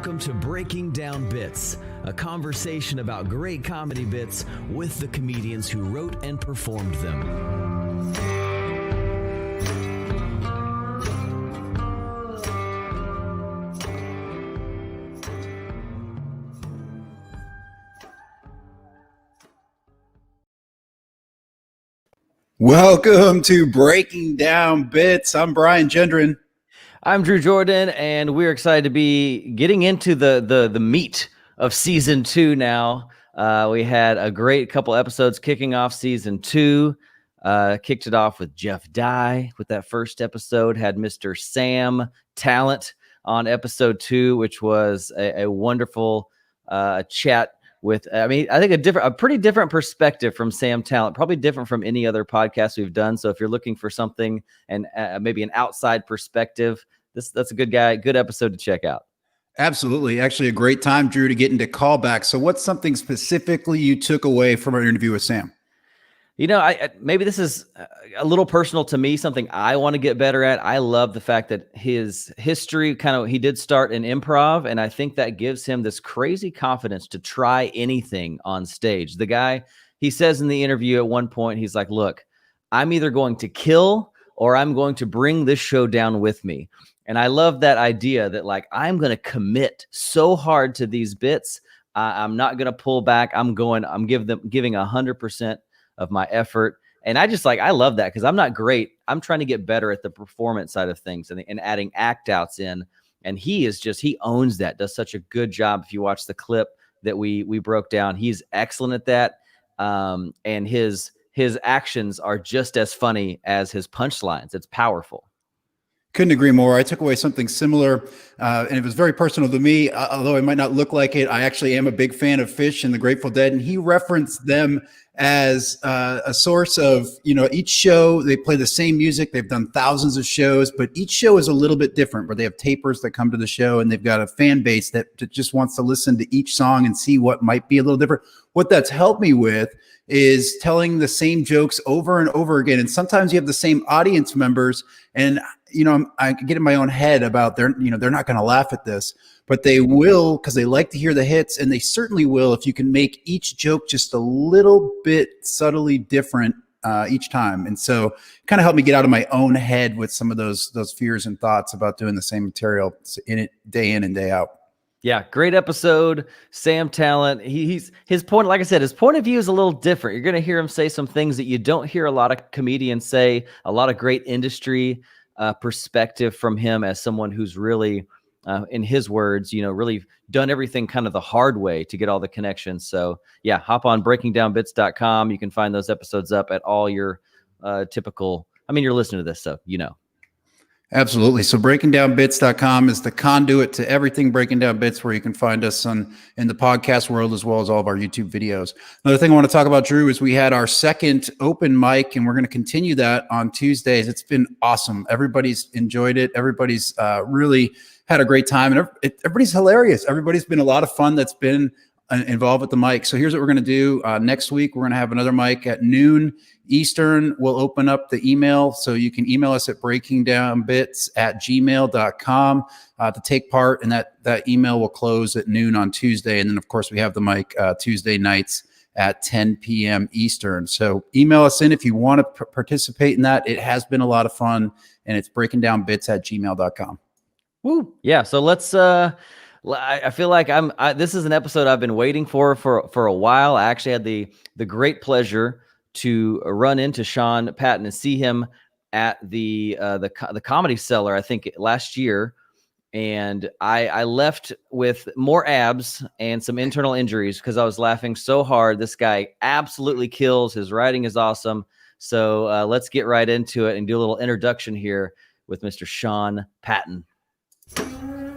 Welcome to Breaking Down Bits, a conversation about great comedy bits with the comedians who wrote and performed them. Welcome to Breaking Down Bits. I'm Brian Gendron. I'm Drew Jordan, and we're excited to be getting into the meat of season 2 now. We had a great couple episodes kicking off season 2. Kicked it off with Jeff Dye with that first episode. Had Mr. Sam Talent on episode 2, which was a wonderful chat with, I think a pretty different perspective from Sam Talent, probably different from any other podcast we've done. So if you're looking for something and maybe an outside perspective, that's a good episode to check out. Absolutely. Actually, a great time, Drew, to get into callbacks. So what's something specifically you took away from our interview with Sam? You know, maybe this is a little personal to me, something I want to get better at. I love the fact that his history he did start in improv, and I think that gives him this crazy confidence to try anything on stage. The guy, he says in the interview at one point, he's like, look, I'm either going to kill or I'm going to bring this show down with me. And I love that idea that like, I'm going to commit so hard to these bits. I'm not going to pull back. I'm giving 100% of my effort. And I love that because I'm not great. I'm trying to get better at the performance side of things and adding act outs in. And he owns that, does such a good job. If you watch the clip that we broke down, he's excellent at that. And his actions are just as funny as his punchlines. It's powerful. Couldn't agree more. I took away something similar, and it was very personal to me. Although I might not look like it, I actually am a big fan of Phish and the Grateful Dead, and he referenced them as a source of, each show, they play the same music. They've done thousands of shows, but each show is a little bit different, where they have tapers that come to the show, and they've got a fan base that just wants to listen to each song and see what might be a little different. What that's helped me with is telling the same jokes over and over again. And sometimes you have the same audience members, and I get in my own head about they're not going to laugh at this, but they will, because they like to hear the hits, and they certainly will if you can make each joke just a little bit subtly different each time. And so kind of helped me get out of my own head with some of those fears and thoughts about doing the same material day in and day out. Yeah, great episode. Sam Talent. His point, like I said, his point of view is a little different. You're going to hear him say some things that you don't hear a lot of comedians say, a lot of great industry perspective from him as someone who's really, in his words, really done everything kind of the hard way to get all the connections. So yeah, hop on breakingdownbits.com. You can find those episodes up at all your typical, you're listening to this, so Absolutely. So breakingdownbits.com is the conduit to everything Breaking Down Bits, where you can find us in the podcast world, as well as all of our YouTube videos. Another thing I want to talk about, Drew, is we had our second open mic, and we're going to continue that on Tuesdays. It's been awesome. Everybody's enjoyed it. Everybody's really had a great time, and everybody's hilarious. Everybody's been a lot of fun that's been involved with the mic. So here's what we're going to do. Next week, we're going to have another mic at noon Eastern. We'll open up the email, so you can email us at breakingdownbits@gmail.com to take part. And that email will close at noon on Tuesday. And then, of course, we have the mic Tuesday nights at 10 p.m. Eastern. So email us in if you want to participate in that. It has been a lot of fun, and it's breakingdownbits@gmail.com. Woo. Yeah. So let's, I feel like this is an episode I've been waiting for a while. I actually had the great pleasure to run into Sean Patton and see him at the Comedy Cellar, I think last year. And I left with more abs and some internal injuries because I was laughing so hard. This guy absolutely kills. His writing is awesome. So let's get right into it and do a little introduction here with Mr. Sean Patton.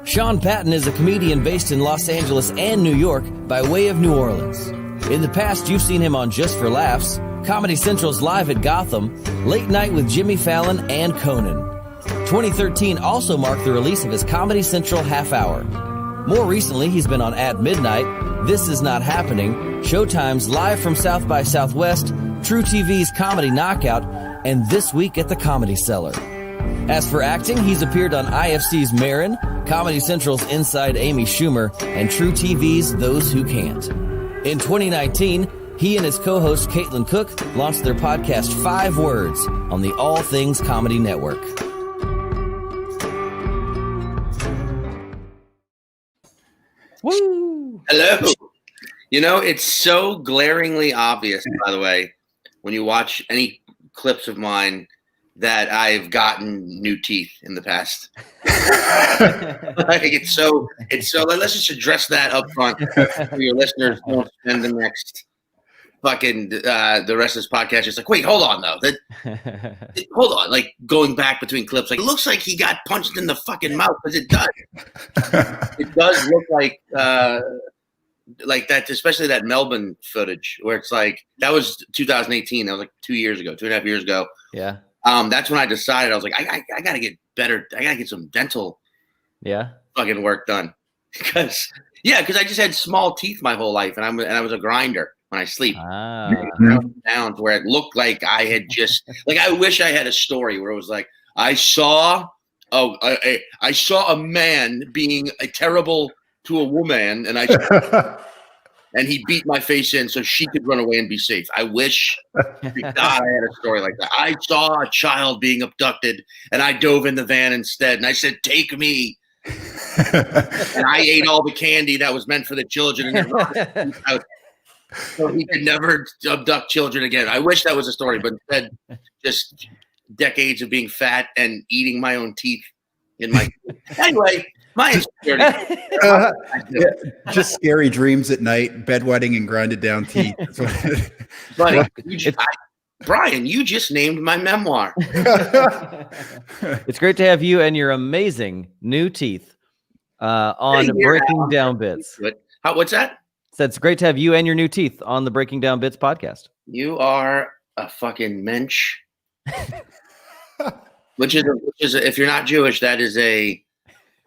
Sean Patton is a comedian based in Los Angeles and New York by way of New Orleans. In the past, you've seen him on Just for Laughs, Comedy Central's Live at Gotham, Late Night with Jimmy Fallon, and Conan. 2013 also marked the release of his Comedy Central Half Hour. More recently, he's been on At Midnight, This Is Not Happening, Showtime's Live from South by Southwest, TruTv's Comedy Knockout, and This Week at the Comedy Cellar. As for acting, he's appeared on IFC'S Maron, Comedy Central's Inside Amy Schumer, and TruTv's Those Who Can't. In 2019, he and his co-host Caitlin Cook launched their podcast 5 Words on the All Things Comedy Network. Woo! Hello. You know, it's so glaringly obvious, by the way, when you watch any clips of mine that I've gotten new teeth in the past. Like it's so let's just address that up front for your listeners. Don't spend the next fucking the rest of this podcast just like, wait, hold on though. Hold on, like going back between clips, like it looks like he got punched in the fucking mouth, because it does. It does look like that, especially that Melbourne footage where it's like that was 2018. That was like 2.5 years ago. Yeah. That's when I decided, I was like, I gotta get better. I gotta get some dental fucking work done. Because I just had small teeth my whole life, and I was a grinder when I sleep. Down to where it looked like I had just like, I wish I had a story where it was like, I saw a man being terrible to a woman, and and he beat my face in so she could run away and be safe. I wish to God I had a story like that. I saw a child being abducted, and I dove in the van instead, and I said, take me. And I ate all the candy that was meant for the children, and so he could never abduct children again. I wish that was a story, but instead, just decades of being fat and eating my own teeth in my anyway. My insecurity. Just scary dreams at night, bedwetting and grinded down teeth. Buddy, Brian, you just named my memoir. It's great to have you and your amazing new teeth on Breaking Down Bits. What's that? So it's great to have you and your new teeth on the Breaking Down Bits podcast. You are a fucking mensch. which is if you're not Jewish, that is a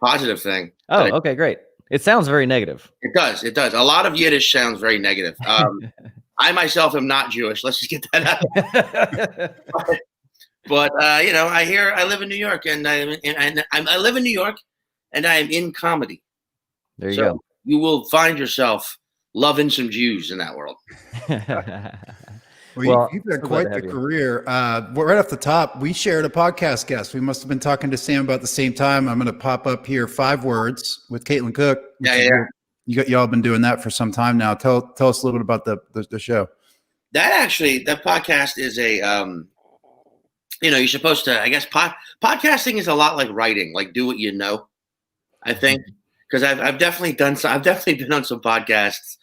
positive thing. Oh, okay, great. It sounds very negative. It does. A lot of Yiddish sounds very negative. I myself am not Jewish. Let's just get that out. But I live in New York, and I live in New York, and I am in comedy. There you go. You will find yourself loving some Jews in that world. Well, you've had quite the career. Right off the top, we shared a podcast guest. We must have been talking to Sam about the same time. I'm going to pop up here 5 Words with Caitlin Cook. Y'all been doing that for some time now. Tell us a little bit about the show. That podcast is a you're supposed to, I guess, podcasting is a lot like writing, like do what you know. I think because I've definitely been on some podcasts.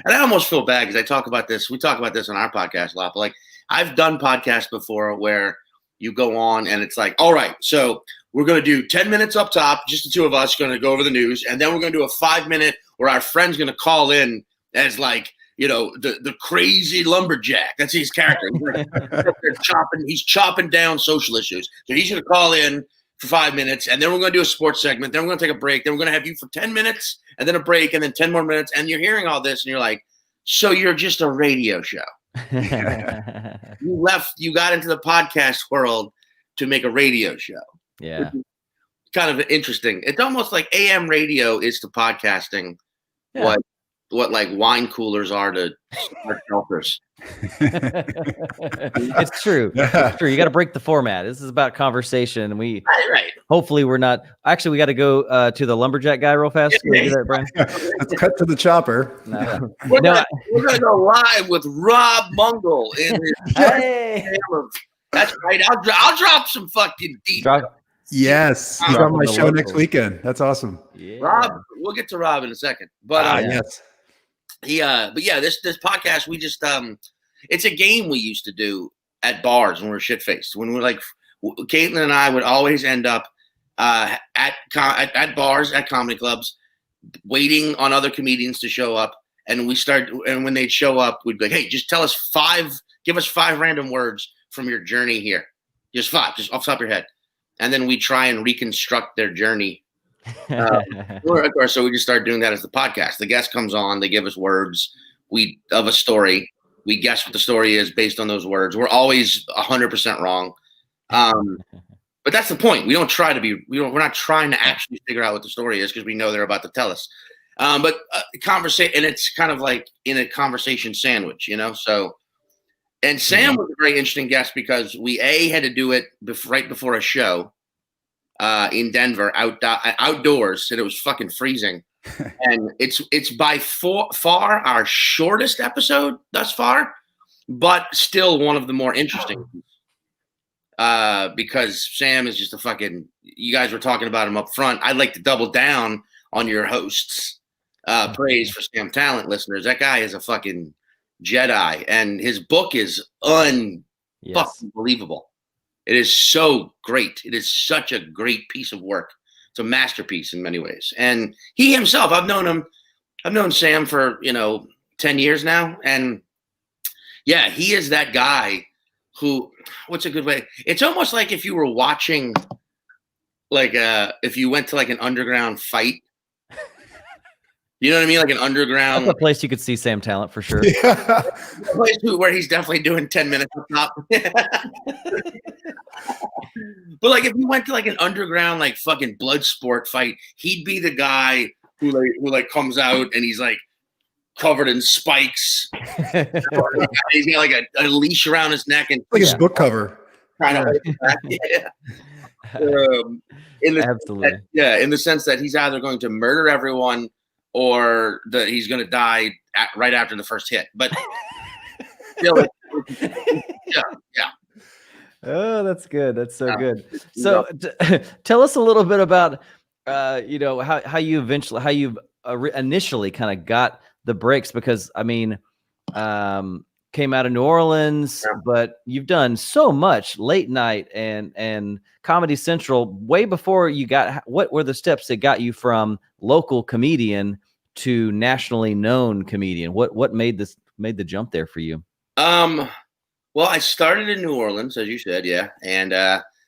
And I almost feel bad because I talk about this. We talk about this on our podcast a lot. But like, I've done podcasts before where you go on and it's like, all right, so we're going to do 10 minutes up top, just the two of us going to go over the news. And then we're going to do a 5-minute where our friend's going to call in as like, the crazy lumberjack. That's his character. He's chopping down social issues. So he's going to call in for 5 minutes, and then we're going to do a sports segment. Then we're going to take a break. Then we're going to have you for 10 minutes, and then a break, and then 10 more minutes. And you're hearing all this, and you're like, so you're just a radio show. You got into the podcast world to make a radio show. Yeah. Kind of interesting. It's almost like AM radio is to podcasting what like wine coolers are to hard seltzers. It's true. It's true. You got to break the format. This is about conversation. And hopefully we're not. Actually, we got to go to the lumberjack guy real fast. Can we do that, Brian? Let's cut to the chopper. No. We're gonna go live with Rob Mungle in his That's right. I'll drop some fucking deep. Yes, he's on my show next weekend. That's awesome. Yeah. Rob, we'll get to Rob in a second. But yes. This podcast, we just it's a game we used to do at bars when we were shit-faced. When we're like, Caitlin and I would always end up at bars, at comedy clubs, waiting on other comedians to show up. And when they'd show up, we'd be like, hey, just give us 5 random words from your journey here. Just 5, just off the top of your head. And then we try and reconstruct their journey. So we just started doing that as the podcast. The guest comes on, they give us words of a story. We guess what the story is based on those words. We're always 100% wrong. But that's the point. We don't try to be. We're not trying to actually figure out what the story is because we know they're about to tell us. But conversation, and it's kind of like in a conversation sandwich, you know. So, and Sam was a very interesting guest because we had to do it right before a show in Denver, outdoors, and it was fucking freezing. And it's by far our shortest episode thus far, but still one of the more interesting. Because Sam is just a fucking. You guys were talking about him up front. I'd like to double down on your host's praise for Sam Talent, listeners. That guy is a fucking Jedi, and his book is unbelievable. It is so great. It is such a great piece of work. It's a masterpiece in many ways. And he himself, I've known Sam for 10 years now, and yeah, he is that guy. Who? What's a good way? It's almost like if you were watching, like, if you went to like an underground fight. You know what I mean? Like an underground. That's a place you could see Sam Talent for sure. Yeah. A place where he's definitely doing 10 minutes up top. But like if you went to like an underground like fucking blood sport fight, he'd be the guy who comes out and he's like covered in spikes. He's got like a leash around his neck and like his book cover. Absolutely. In the sense that he's either going to murder everyone or he's going to die right after the first hit. But still, yeah. Oh, that's good. That's so good. So tell us a little bit about how you initially kind of got the breaks, because I mean, came out of New Orleans, but you've done so much late night and Comedy Central way before you got. What were the steps that got you from local comedian to nationally known comedian? What made the jump there for you? Well, I started in New Orleans, as you said, yeah, and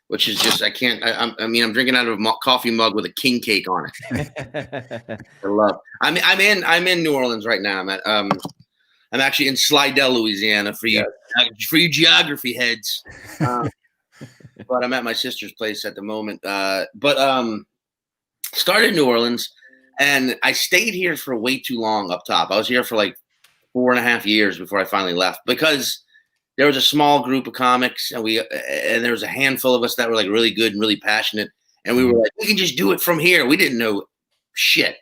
which is just I'm drinking out of a coffee mug with a king cake on it. I love. I'm in New Orleans right now. I'm actually in Slidell, Louisiana, for you geography heads. But I'm at my sister's place at the moment. Started in New Orleans, and I stayed here for way too long up top. I was here for like 4.5 years before I finally left, because there was a small group of comics, and there was a handful of us that were like really good and really passionate, and we were like, we can just do it from here. We didn't know shit,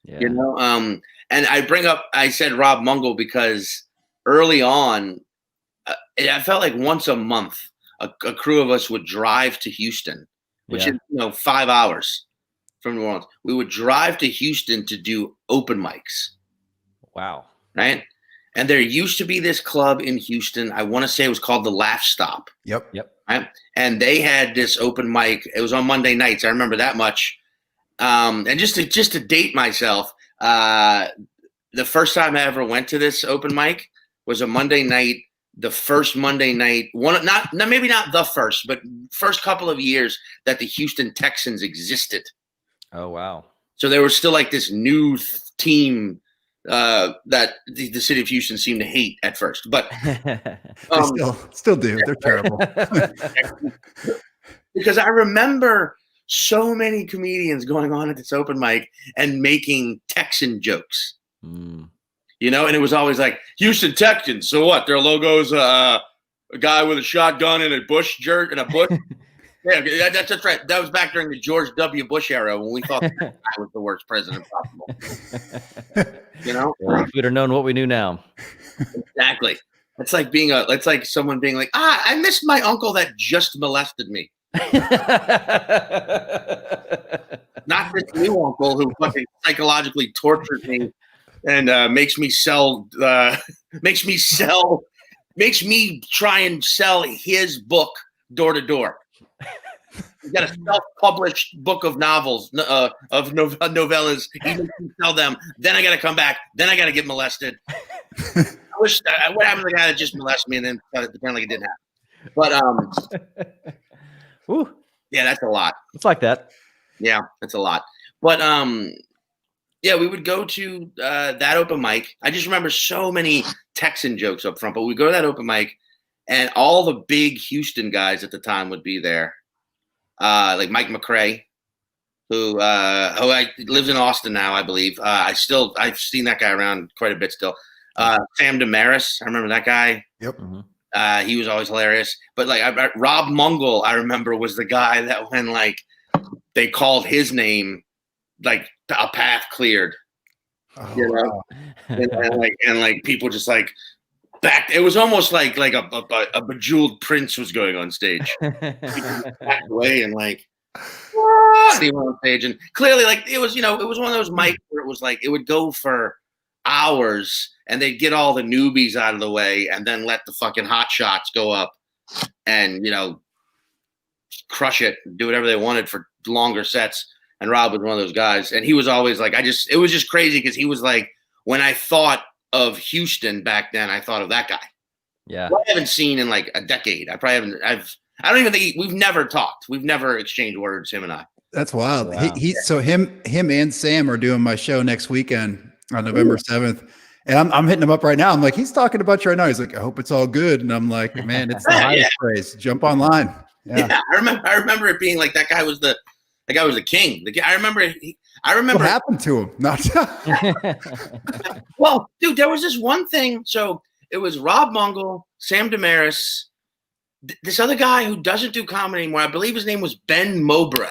you know. And I said Rob Mungle because early on, I felt like once a month, a crew of us would drive to Houston, which is 5 hours from New Orleans. We would drive to Houston to do open mics. Wow. Right. And there used to be this club in Houston. I want to say it was called the Laugh Stop. Yep. Right? And they had this open mic. It was on Monday nights. I remember that much. And just to date myself, the first time I ever went to this open mic was a Monday night. The first Monday night, maybe not the first, but first couple of years that the Houston Texans existed. Oh wow! So there was still like this new team that the city of Houston seemed to hate at first, but they still do. They're terrible. Because I remember so many comedians going on at this open mic and making Texan jokes. And it was always like Houston Texans. So what? Their logo's a guy with a shotgun and a bush jerk and a bush. Yeah, that's right. That was back during the George W. Bush era when we thought that guy was the worst president possible. Well, if we'd have known what we knew now. Exactly. It's like someone being like, I missed my uncle that just molested me. Not this new uncle who fucking psychologically tortures me and makes me try and sell his book door to door. He's got a self-published book of novels, of novellas. He makes me sell them. Then I got to come back. Then I got to get molested. I wish. What happened to the guy that just molested me and then pretend like it didn't happen? But yeah, that's a lot. It's like that. Yeah, that's a lot. But yeah, we would go to that open mic. I just remember so many Texan jokes up front. But we go to that open mic, and all the big Houston guys at the time would be there. like Mike McRae, who lives in Austin now, I believe. I've seen that guy around quite a bit still. Sam Damaris, I remember that guy. Yep. He was always hilarious. But like Rob Mungle, I remember, was the guy that when like they called his name, like a path cleared. Oh, You know? wow. and like people just like back. It was almost like a bejeweled prince was going on stage. Back away and like. He went on stage and clearly like it was one of those mics where it was like it would go for hours and they'd get all the newbies out of the way and then let the fucking hot shots go up and crush it, do whatever they wanted for longer sets. And Rob was one of those guys, and he was always like, it was just crazy because he was like, when I thought of Houston back then, I thought of that guy. Yeah, I haven't seen in like a decade. I don't even think we've never talked. We've never exchanged words, him and I. That's wild. Wow. So him and Sam are doing my show next weekend on November 7th. And I'm hitting him up right now. I'm like, he's talking about you right now. He's like, I hope it's all good. And I'm like, man, it's the highest praise. Jump online. Yeah. I remember it being like that guy was the king. I remember. What happened to him? Not. Well, dude, there was this one thing. So it was Rob Mungle, Sam Damaris, this other guy who doesn't do comedy anymore. I believe his name was Ben Mowbray.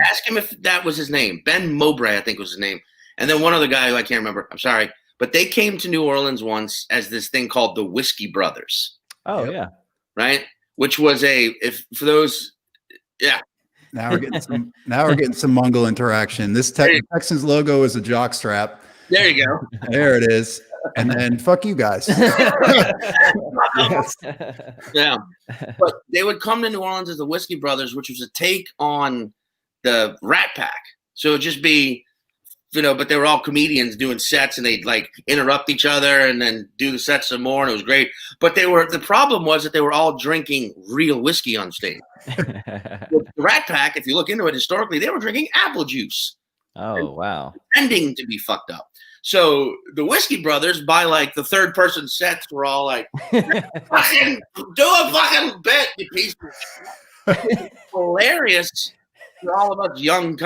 Ask him if that was his name. Ben Mowbray, I think was his name. And then one other guy who I can't remember. I'm sorry. But they came to New Orleans once as this thing called the Whiskey Brothers. Oh, yeah. Right? Which was for those. Now we're getting some Mungle interaction. This Texans logo is a jock strap. There you go. There it is. And then fuck you guys. Yes. Yeah. But they would come to New Orleans as the Whiskey Brothers, which was a take on the Rat Pack. So it'd just be, but they were all comedians doing sets and they'd like interrupt each other and then do the sets some more. And it was great. But the problem was that they were all drinking real whiskey on stage. With the Rat Pack, if you look into it historically, they were drinking apple juice. Oh, wow. Pretending to be fucked up. So the Whiskey Brothers, by like the third person sets, were all like, fucking do a fucking bit, you piece of shit. Hilarious. For all of us young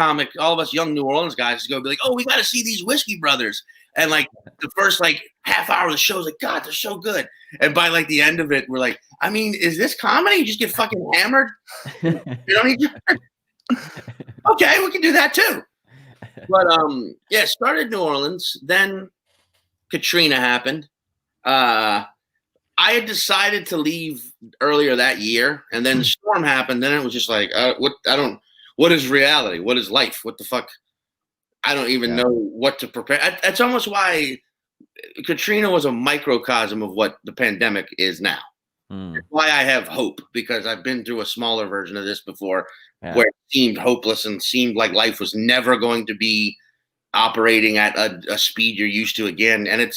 New Orleans guys to go be like, oh, we got to see these Whiskey Brothers. And like the first like half hour of the show is like, God, they're so good. And by like the end of it, we're like, I mean, is this comedy? You just get fucking hammered? You don't need Okay, we can do that too. But started New Orleans. Then Katrina happened. I had decided to leave earlier that year, and then the storm happened. Then it was just like, what is reality? What is life? What the fuck? I don't even know what to prepare. That's almost why Katrina was a microcosm of what the pandemic is now. That's why I have hope, because I've been through a smaller version of this before. Yeah. Where it seemed hopeless and seemed like life was never going to be operating at a speed you're used to again. And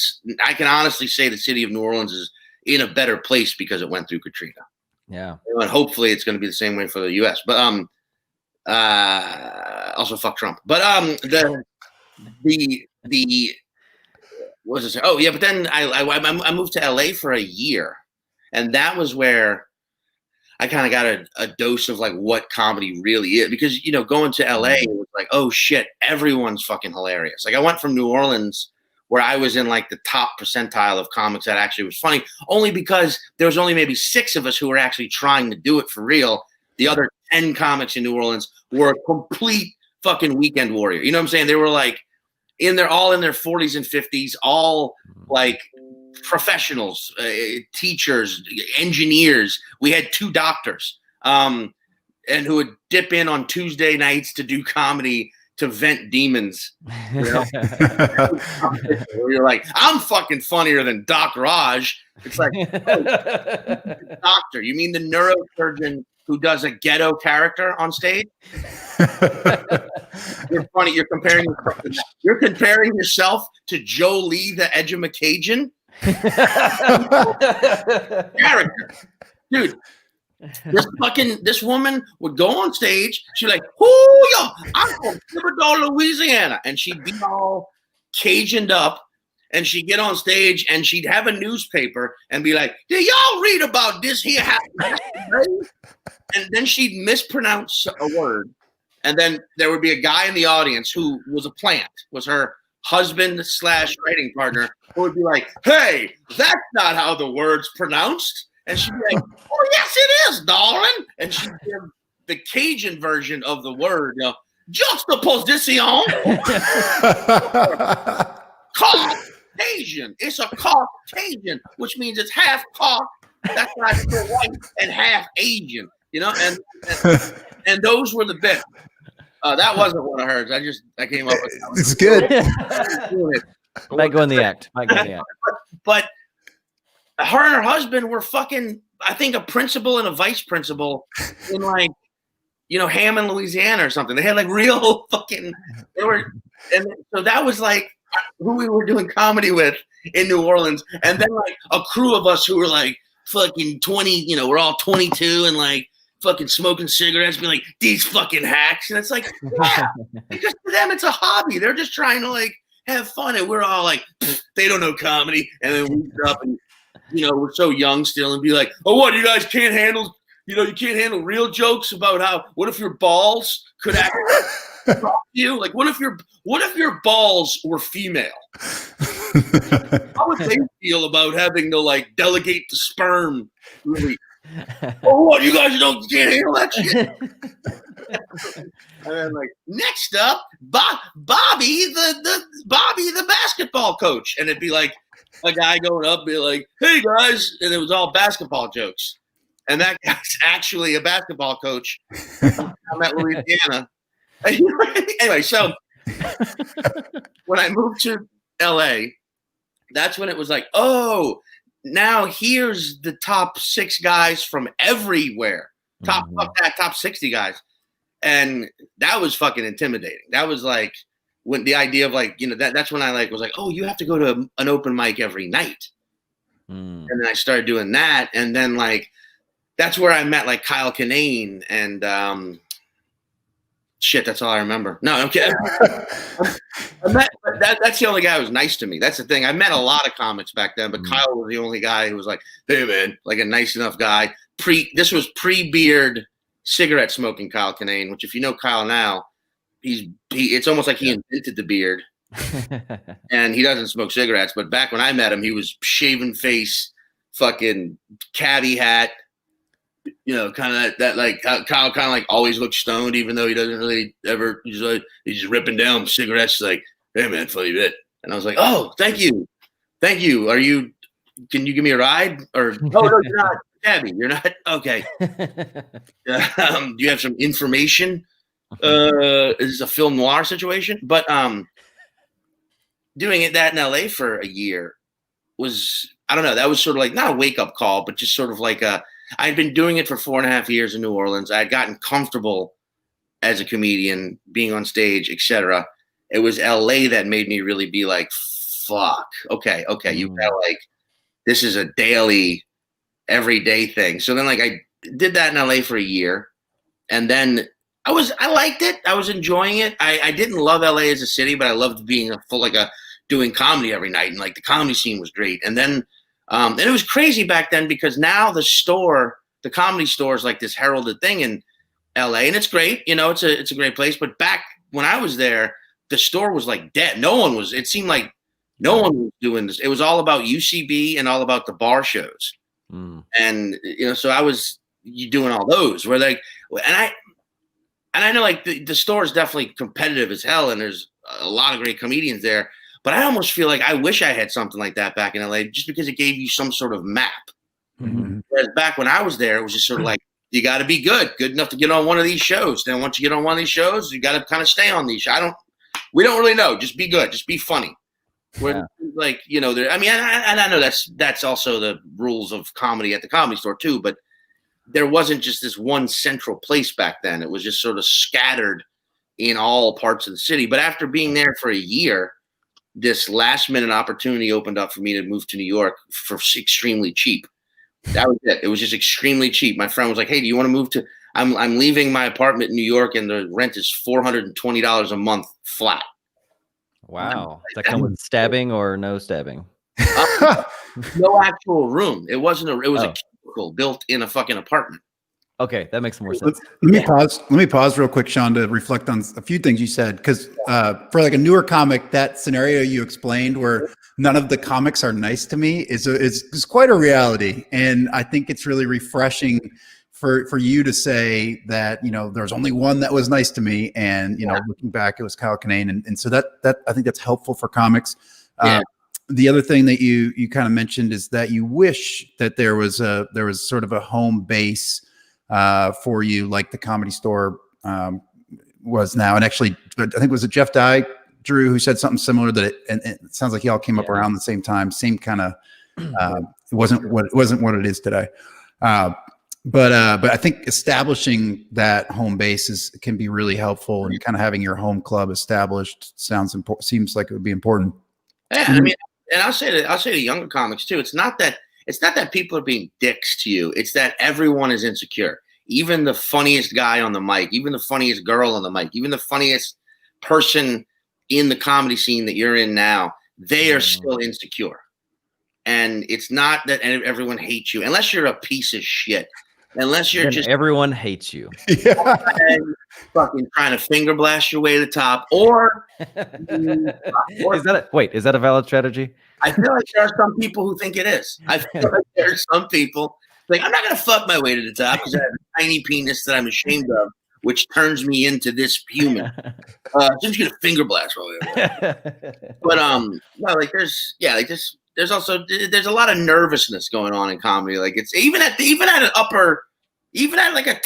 I can honestly say the city of New Orleans is in a better place because it went through Katrina. Yeah. And hopefully it's going to be the same way for the US. But also fuck Trump. But the what was it? Oh yeah, but then I moved to LA for a year, and that was where I kind of got a dose of like what comedy really is, because going to LA it was like, oh shit, everyone's fucking hilarious. Like I went from New Orleans where I was in like the top percentile of comics that actually was funny, only because there was only maybe 6 of us who were actually trying to do it for real. The other 10 comics in New Orleans were a complete fucking weekend warrior. You know what I'm saying? They were like all in their 40s and 50s, all like professionals, teachers, engineers. We had 2 doctors, and who would dip in on Tuesday nights to do comedy to vent demons. Where you're like, I'm fucking funnier than Doc Raj. It's like, doctor, you mean the neurosurgeon who does a ghetto character on stage? You're funny. You're comparing yourself to Joe Lee, the Edge-a-Cajun. Character, dude. This woman would go on stage. She'd like, "Oh, yo, I'm from Thibodaux, Louisiana," and she'd be all Cajuned up, and she'd get on stage and she'd have a newspaper and be like, "Did y'all read about this here happening?" and then she'd mispronounce a word, and then there would be a guy in the audience who was a plant, was her husband / writing partner, who would be like, "Hey, that's not how the word's pronounced," and she'd be like, "Oh yes, it is, darling," and she'd give the Cajun version of the word, juxtaposition. Caucasian. It's a Caucasian, which means it's half Cauc. That's why it's still white and half Asian. And those were the bits. That wasn't one of hers. I came up with. It's good. Might go in the act. But her and her husband were fucking. I think a principal and a vice principal in Hammond, Louisiana or something. They had like real fucking. And so that was like who we were doing comedy with in New Orleans, and then like a crew of us who were like fucking 20. We're all 22 and like fucking smoking cigarettes, being like these fucking hacks, and it's like, yeah, because to them it's a hobby. They're just trying to like have fun, and we're all like, they don't know comedy, and then we get up and we're so young still, and be like, oh, what, you guys can't handle. You can't handle real jokes about what if your balls could actually talk to you? Like, what if your balls were female? How would they feel about having to like delegate the sperm? Really? Oh, what, you guys can't handle that shit? And then like, next up, Bobby the basketball coach, and it'd be like a guy going up, be like, hey guys, and it was all basketball jokes. And that guy's actually a basketball coach. I'm at Louisiana. Anyway, so when I moved to LA, that's when it was like, oh, now here's the top 6 guys from everywhere. Top 60 guys. And that was fucking intimidating. That was like when the idea of like, that's when I like was like, oh, you have to go to an open mic every night. And then I started doing that. And then like, that's where I met like Kyle Kinane and shit. That's all I remember. No, I'm kidding. That's the only guy who was nice to me. That's the thing. I met a lot of comics back then, but Kyle was the only guy who was like, hey man, like a nice enough guy. This was pre-beard cigarette smoking Kyle Kinane, which if you know Kyle now, it's almost like he invented the beard. And he doesn't smoke cigarettes, but back when I met him, he was shaven face, fucking caddy hat. Kind of that like Kyle kind of like always looks stoned, even though he doesn't really ever. He's just ripping down cigarettes. Like, hey man, funny bit. And I was like, oh, thank you. Can you give me a ride? Or no, you're not, Tabby. You're not okay. Do you have some information? Is this a film noir situation? But doing that in LA for a year was, I don't know. That was sort of like not a wake up call, but just sort of like I'd been doing it for 4.5 years in New Orleans. I had gotten comfortable as a comedian, being on stage, etc. It was LA that made me really be like, fuck, okay, you got like, this is a daily, everyday thing. So then like I did that in LA for a year, and then I liked it. I was enjoying it. I didn't love LA as a city, but I loved being doing comedy every night, and like the comedy scene was great. And then and it was crazy back then because now the comedy store is like this heralded thing in LA, and it's great. It's a great place. But back when I was there, the store was like dead. It seemed like no one was doing this. It was all about UCB and all about the bar shows. And, so I was doing all those where like, and I know like the store is definitely competitive as hell, and there's a lot of great comedians there. But I almost feel like I wish I had something like that back in LA, just because it gave you some sort of map. Whereas back when I was there, it was just sort of like, you got to be good enough to get on one of these shows. Then once you get on one of these shows, you got to kind of stay on these. We don't really know. Just be good. Just be funny. Where like, I know that's also the rules of comedy at the Comedy Store too, but there wasn't just this one central place back then. It was just sort of scattered in all parts of the city. But after being there for a year, this last minute opportunity opened up for me to move to New York for extremely cheap. That was it. It was just extremely cheap. My friend was like, hey, do you want to move to, I'm leaving my apartment in New York, and the rent is $420 a month flat. Wow. Does that come with stabbing or no stabbing? No actual room. It wasn't it was a cubicle built in a fucking apartment. Okay, that makes more sense. Let me pause. Let me pause real quick, Sean, to reflect on a few things you said. Because for like a newer comic, that scenario you explained, where none of the comics are nice to me, is quite a reality, and I think it's really refreshing for you to say that, you know, there's only one that was nice to me, and you know, looking back, it was Kyle Kinane, and so that I think that's helpful for comics. The other thing that you kind of mentioned is that you wish that there was sort of a home base for you, like the Comedy Store was now. And actually, I think it was Jeff Dye, Drew, who said something similar, that it sounds like y'all came up around the same time, same kind of. It wasn't what it is today. But I think establishing that home base can be really helpful, and kind of having your home club established seems like it would be important. Yeah, I mean, and I'll say to younger comics too. It's not that people are being dicks to you. It's that everyone is insecure. Even the funniest guy on the mic, even the funniest girl on the mic, even the funniest person in the comedy scene that you're in now, they are still insecure. And it's not that everyone hates you, unless you're a piece of shit. Unless you're just everyone hates you. Fucking trying to finger blast your way to the top, or is that a valid strategy? I feel like there are some people who think it is. I feel like there are some people like, I'm not gonna fuck my way to the top because I have a tiny penis that I'm ashamed of, which turns me into this human. I'm just gonna finger blast my way over. But no, like there's also a lot of nervousness going on in comedy. Like it's even at like a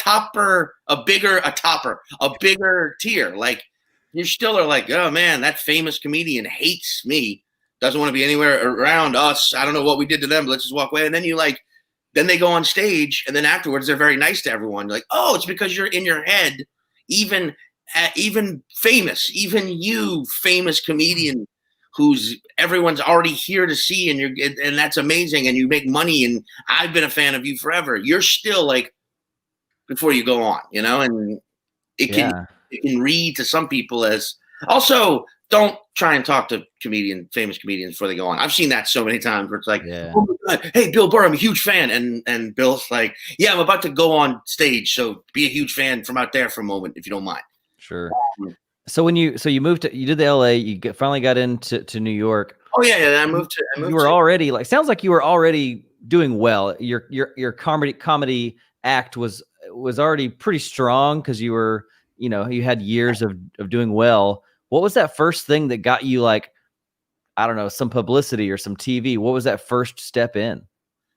bigger tier. Like you still are like, oh man, that famous comedian hates me, doesn't want to be anywhere around us. I don't know what we did to them, but let's just walk away. And then they go on stage, and then afterwards they're very nice to everyone. Like, oh, it's because you're in your head, even famous, even you famous comedian who's everyone's already here to see, and that's amazing, and you make money, and I've been a fan of you forever. You're still like, before you go on, you know, and it can read to some people as, also, don't try and talk to famous comedians before they go on. I've seen that so many times where it's like, oh my God, hey, Bill Burr, I'm a huge fan. And Bill's like, yeah, I'm about to go on stage, so be a huge fan from out there for a moment, if you don't mind. Sure. So you moved you did the LA, you finally got into New York. Oh yeah. I moved you were already sounds like you were already doing well. Your comedy act was already pretty strong, because you were, you know, you had years of doing well. What was that first thing that got you, like, I don't know, some publicity or some TV? What was that first step in?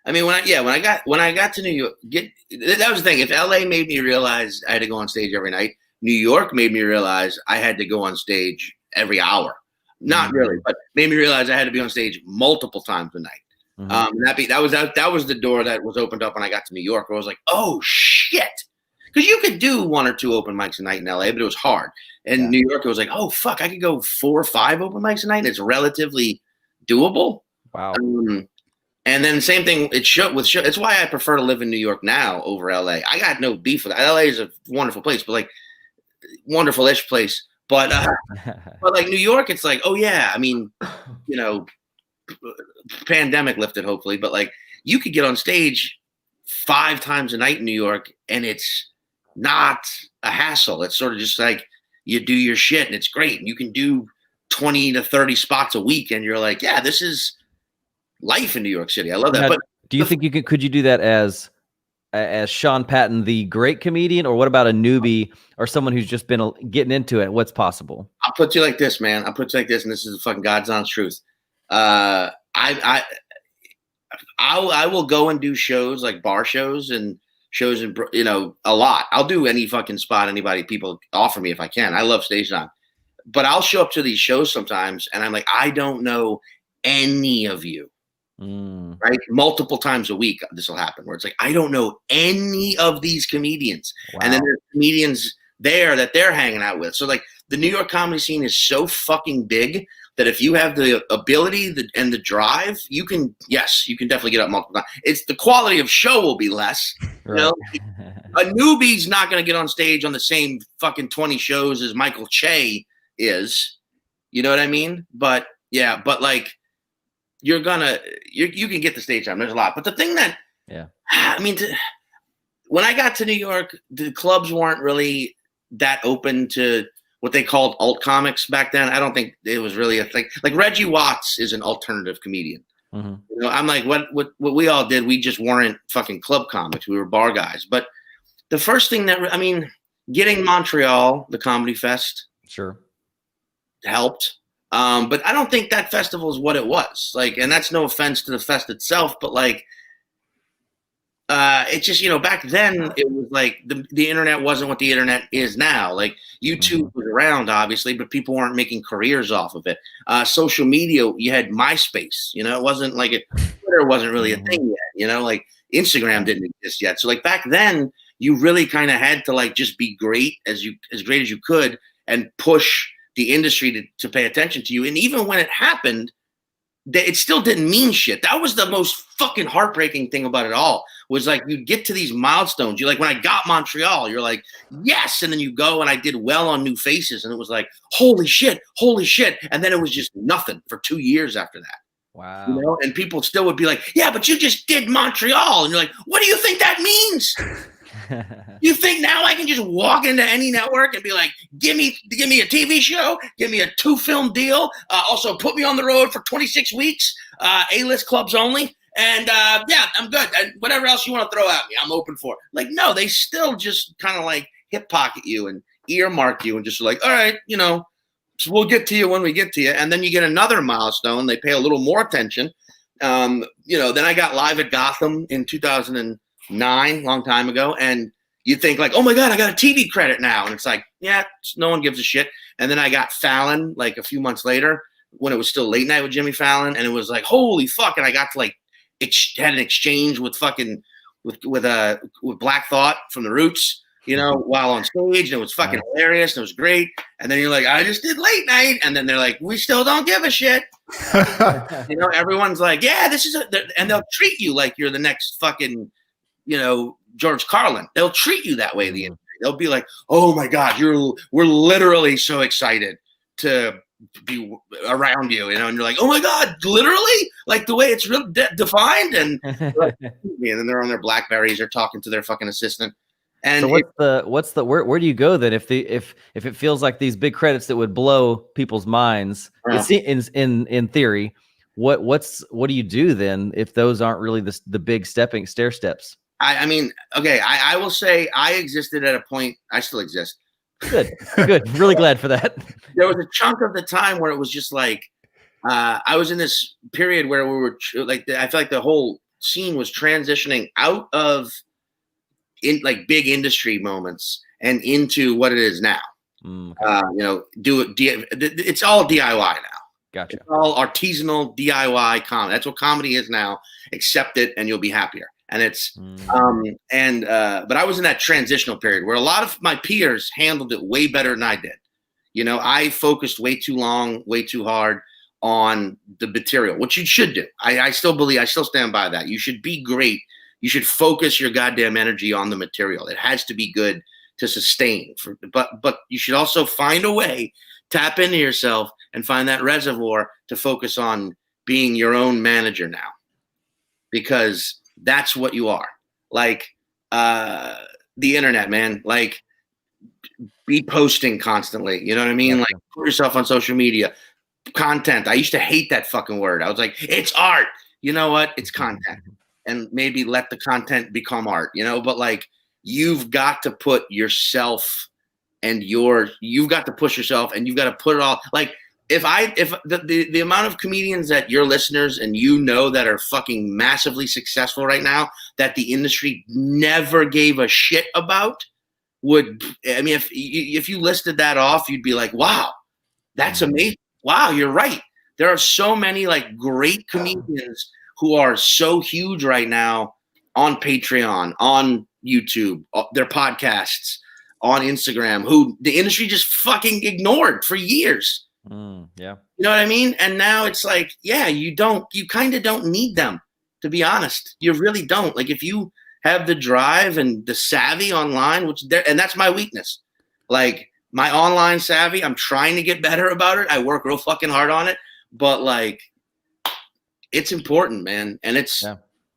I mean, when I got to New York, that was the thing. If LA made me realize I had to go on stage every night, New York made me realize I had to go on stage every hour. Not really, but made me realize I had to be on stage multiple times a night. That was the door that was opened up when I got to New York, where I was like, oh shit. Because you could do 1 or 2 open mics a night in LA, but it was hard. And New York, it was like, oh fuck, I could go 4 or 5 open mics a night. And it's relatively doable. Wow. And then same thing. It's why I prefer to live in New York now over LA. I got no beef with it. LA is a wonderful place, but like wonderful-ish place. But but like New York, it's like, oh yeah, I mean, you know, pandemic lifted hopefully, but like you could get on stage 5 times a night in New York, and it's not a hassle. It's sort of just like you do your shit, and it's great. And you can do 20 to 30 spots a week, and you're like, yeah, this is life in New York City. I love that. Now, but do you think could you do that as Sean Patton, the great comedian, or what about a newbie or someone who's just been getting into it? What's possible? I'll put you like this, man. I'll put you like this, and this is the fucking God's honest truth. I will go and do shows, like bar shows and shows, and you know, a lot. I'll do any fucking spot people offer me if I can. I love stage time, but I'll show up to these shows sometimes, and I'm like, I don't know any of you. Right, multiple times a week this will happen, where it's like, I don't know any of these comedians. Wow. And then there's comedians there that they're hanging out with. So like the New York comedy scene is so fucking big that if you have the ability and the drive, you can definitely get up multiple times. It's the quality of show will be less. Right. You know, a newbie's not going to get on stage on the same fucking 20 shows as Michael Che is. You know what I mean? But yeah, but like you can get the stage time. There's a lot. But the thing that, I mean, when I got to New York, the clubs weren't really that open to what they called alt comics back then. I don't think it was really a thing. Like Reggie Watts is an alternative comedian. Mm-hmm. You know, I'm like, what we all did, we just weren't fucking club comics. We were bar guys. But the first thing that, I mean, getting Montreal, the Comedy Fest, sure, helped. But I don't think that festival is what it was. Like, and that's no offense to the fest itself, but like, it's just, you know, back then it was like the internet wasn't what the internet is now. Like YouTube was around, obviously, but people weren't making careers off of it. Social media, you had MySpace, you know, it wasn't like Twitter wasn't really a thing yet, you know, like Instagram didn't exist yet. So like back then you really kind of had to like just be great as great as you could and push the industry to pay attention to you. And even when it happened, it still didn't mean shit. That was the most fucking heartbreaking thing about it all, was like you'd get to these milestones. You're like, when I got Montreal, you're like, yes. And then you go and I did well on New Faces. And it was like, holy shit. And then it was just nothing for 2 years after that. Wow. You know, and people still would be like, yeah, but you just did Montreal. And you're like, what do you think that means? You think now I can just walk into any network and be like, give me a TV show, give me a 2-film deal, also put me on the road for 26 weeks, A-list clubs only, and yeah, I'm good. And whatever else you want to throw at me, I'm open for. Like, no, they still just kind of like hip pocket you and earmark you and just like, all right, you know, so we'll get to you when we get to you. And then you get another milestone. They pay a little more attention. You know, then I got Live at Gotham in 2009, long time ago, and you think like, oh my God, I got a TV credit now. And it's like, yeah, no one gives a shit. And then I got Fallon like a few months later when it was still Late Night with Jimmy Fallon. And it was like, holy fuck. And I got to like, had an exchange with fucking, with Black Thought from The Roots, you know, while on stage. And it was fucking hilarious. And it was great. And then you're like, I just did Late Night. And then they're like, we still don't give a shit. You know, everyone's like, yeah, this is and they'll treat you like you're the next fucking, you know, George Carlin. They'll treat you that way in the industry. They'll be like, oh my God, we're literally so excited to be around you, you know, and you're like, oh my God, literally? Like the way it's real defined? And then they're on their Blackberries, they're talking to their fucking assistant. And so where do you go then if it feels like these big credits that would blow people's minds, in theory, what do you do then if those aren't really the big stair steps? I mean, okay, I will say I existed at a point, I still exist. Good. Really glad for that. There was a chunk of the time where it was just like, I was in this period where we were like, I feel like the whole scene was transitioning out of like big industry moments and into what it is now. You know, it's all DIY now. Gotcha. It's all artisanal DIY comedy. That's what comedy is now. Accept it and you'll be happier. And it's, but I was in that transitional period where a lot of my peers handled it way better than I did. You know, I focused way too long, way too hard on the material, which you should do. I still stand by that. You should be great. You should focus your goddamn energy on the material. It has to be good to sustain. But you should also find a way, tap into yourself and find that reservoir to focus on being your own manager now. Because that's what you are. Like the internet, man. Like be posting constantly. You know what I mean? Like put yourself on social media. Content. I used to hate that fucking word. I was like, it's art. You know what? It's content. And maybe let the content become art, you know, but like you've got to put yourself and you've got to push yourself and you've got to put it all. Like if the amount of comedians that your listeners and you know that are fucking massively successful right now that the industry never gave a shit about if you listed that off, you'd be like, wow, that's amazing. Wow, you're right. There are so many like great comedians who are so huge right now on Patreon, on YouTube, their podcasts, on Instagram, who the industry just fucking ignored for years. Yeah. You know what I mean? And now it's like, yeah, you kind of don't need them, to be honest. You really don't. Like if you have the drive and the savvy online, and that's my weakness. Like my online savvy, I'm trying to get better about it. I work real fucking hard on it, but like, it's important, man. And it's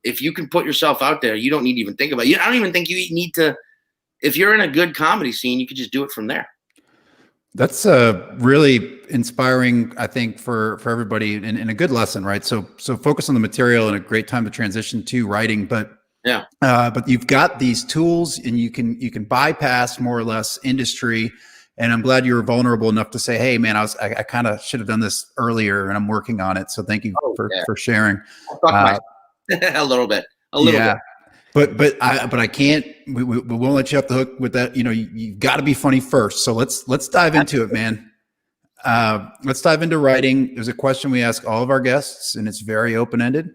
if you can put yourself out there, you don't need to even think about it. I don't even think you need to. If you're in a good comedy scene, you could just do it from there. That's really inspiring, I think, for everybody, and a good lesson, right? So focus on the material, and a great time to transition to writing. But but you've got these tools, and you can bypass more or less industry. And I'm glad you were vulnerable enough to say, "Hey, man, I kind of should have done this earlier, and I'm working on it." So thank you for sharing. A little bit. But I can't. We won't let you off the hook with that. You've got to be funny first. So let's dive into it, man. Let's dive into writing. There's a question we ask all of our guests, and it's very open ended.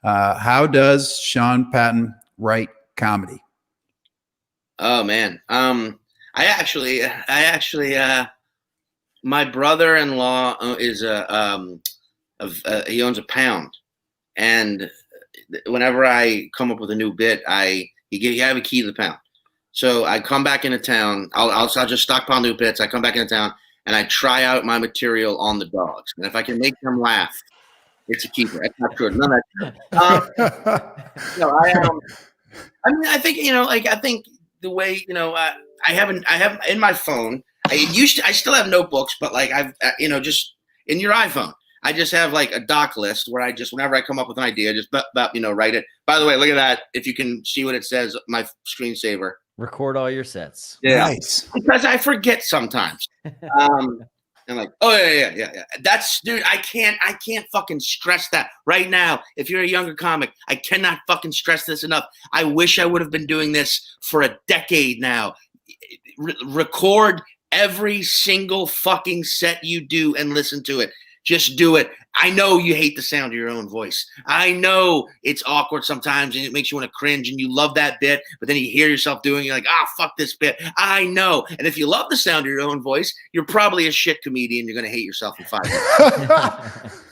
How does Sean Patton write comedy? Oh man, I actually, my brother-in-law is he owns a pound, and whenever I come up with a new bit, I have a key to the pound. So I come back into town. I'll just stockpile new bits. I come back into town and I try out my material on the dogs. And if I can make them laugh, it's a keeper. That's not true. None of that. I think I think the way I have in my phone. I still have notebooks, but I've just in your iPhone. I just have a doc list where whenever I come up with an idea, just write it. By the way, look at that. If you can see what it says, my screensaver. Record all your sets. Yeah. Nice. Because I forget sometimes. I'm like, oh yeah. That's, dude, I can't fucking stress that right now. If you're a younger comic, I cannot fucking stress this enough. I wish I would have been doing this for a decade now. Record every single fucking set you do and listen to it. Just do it. I know you hate the sound of your own voice. I know it's awkward sometimes and it makes you want to cringe and you love that bit, but then you hear yourself doing it, you're like, fuck this bit. I know. And if you love the sound of your own voice, you're probably a shit comedian. You're going to hate yourself in 5 minutes.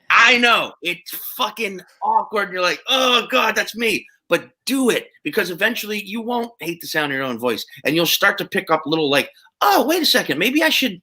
I know. It's fucking awkward. You're like, oh God, that's me. But do it, because eventually you won't hate the sound of your own voice and you'll start to pick up little oh, wait a second. Maybe I should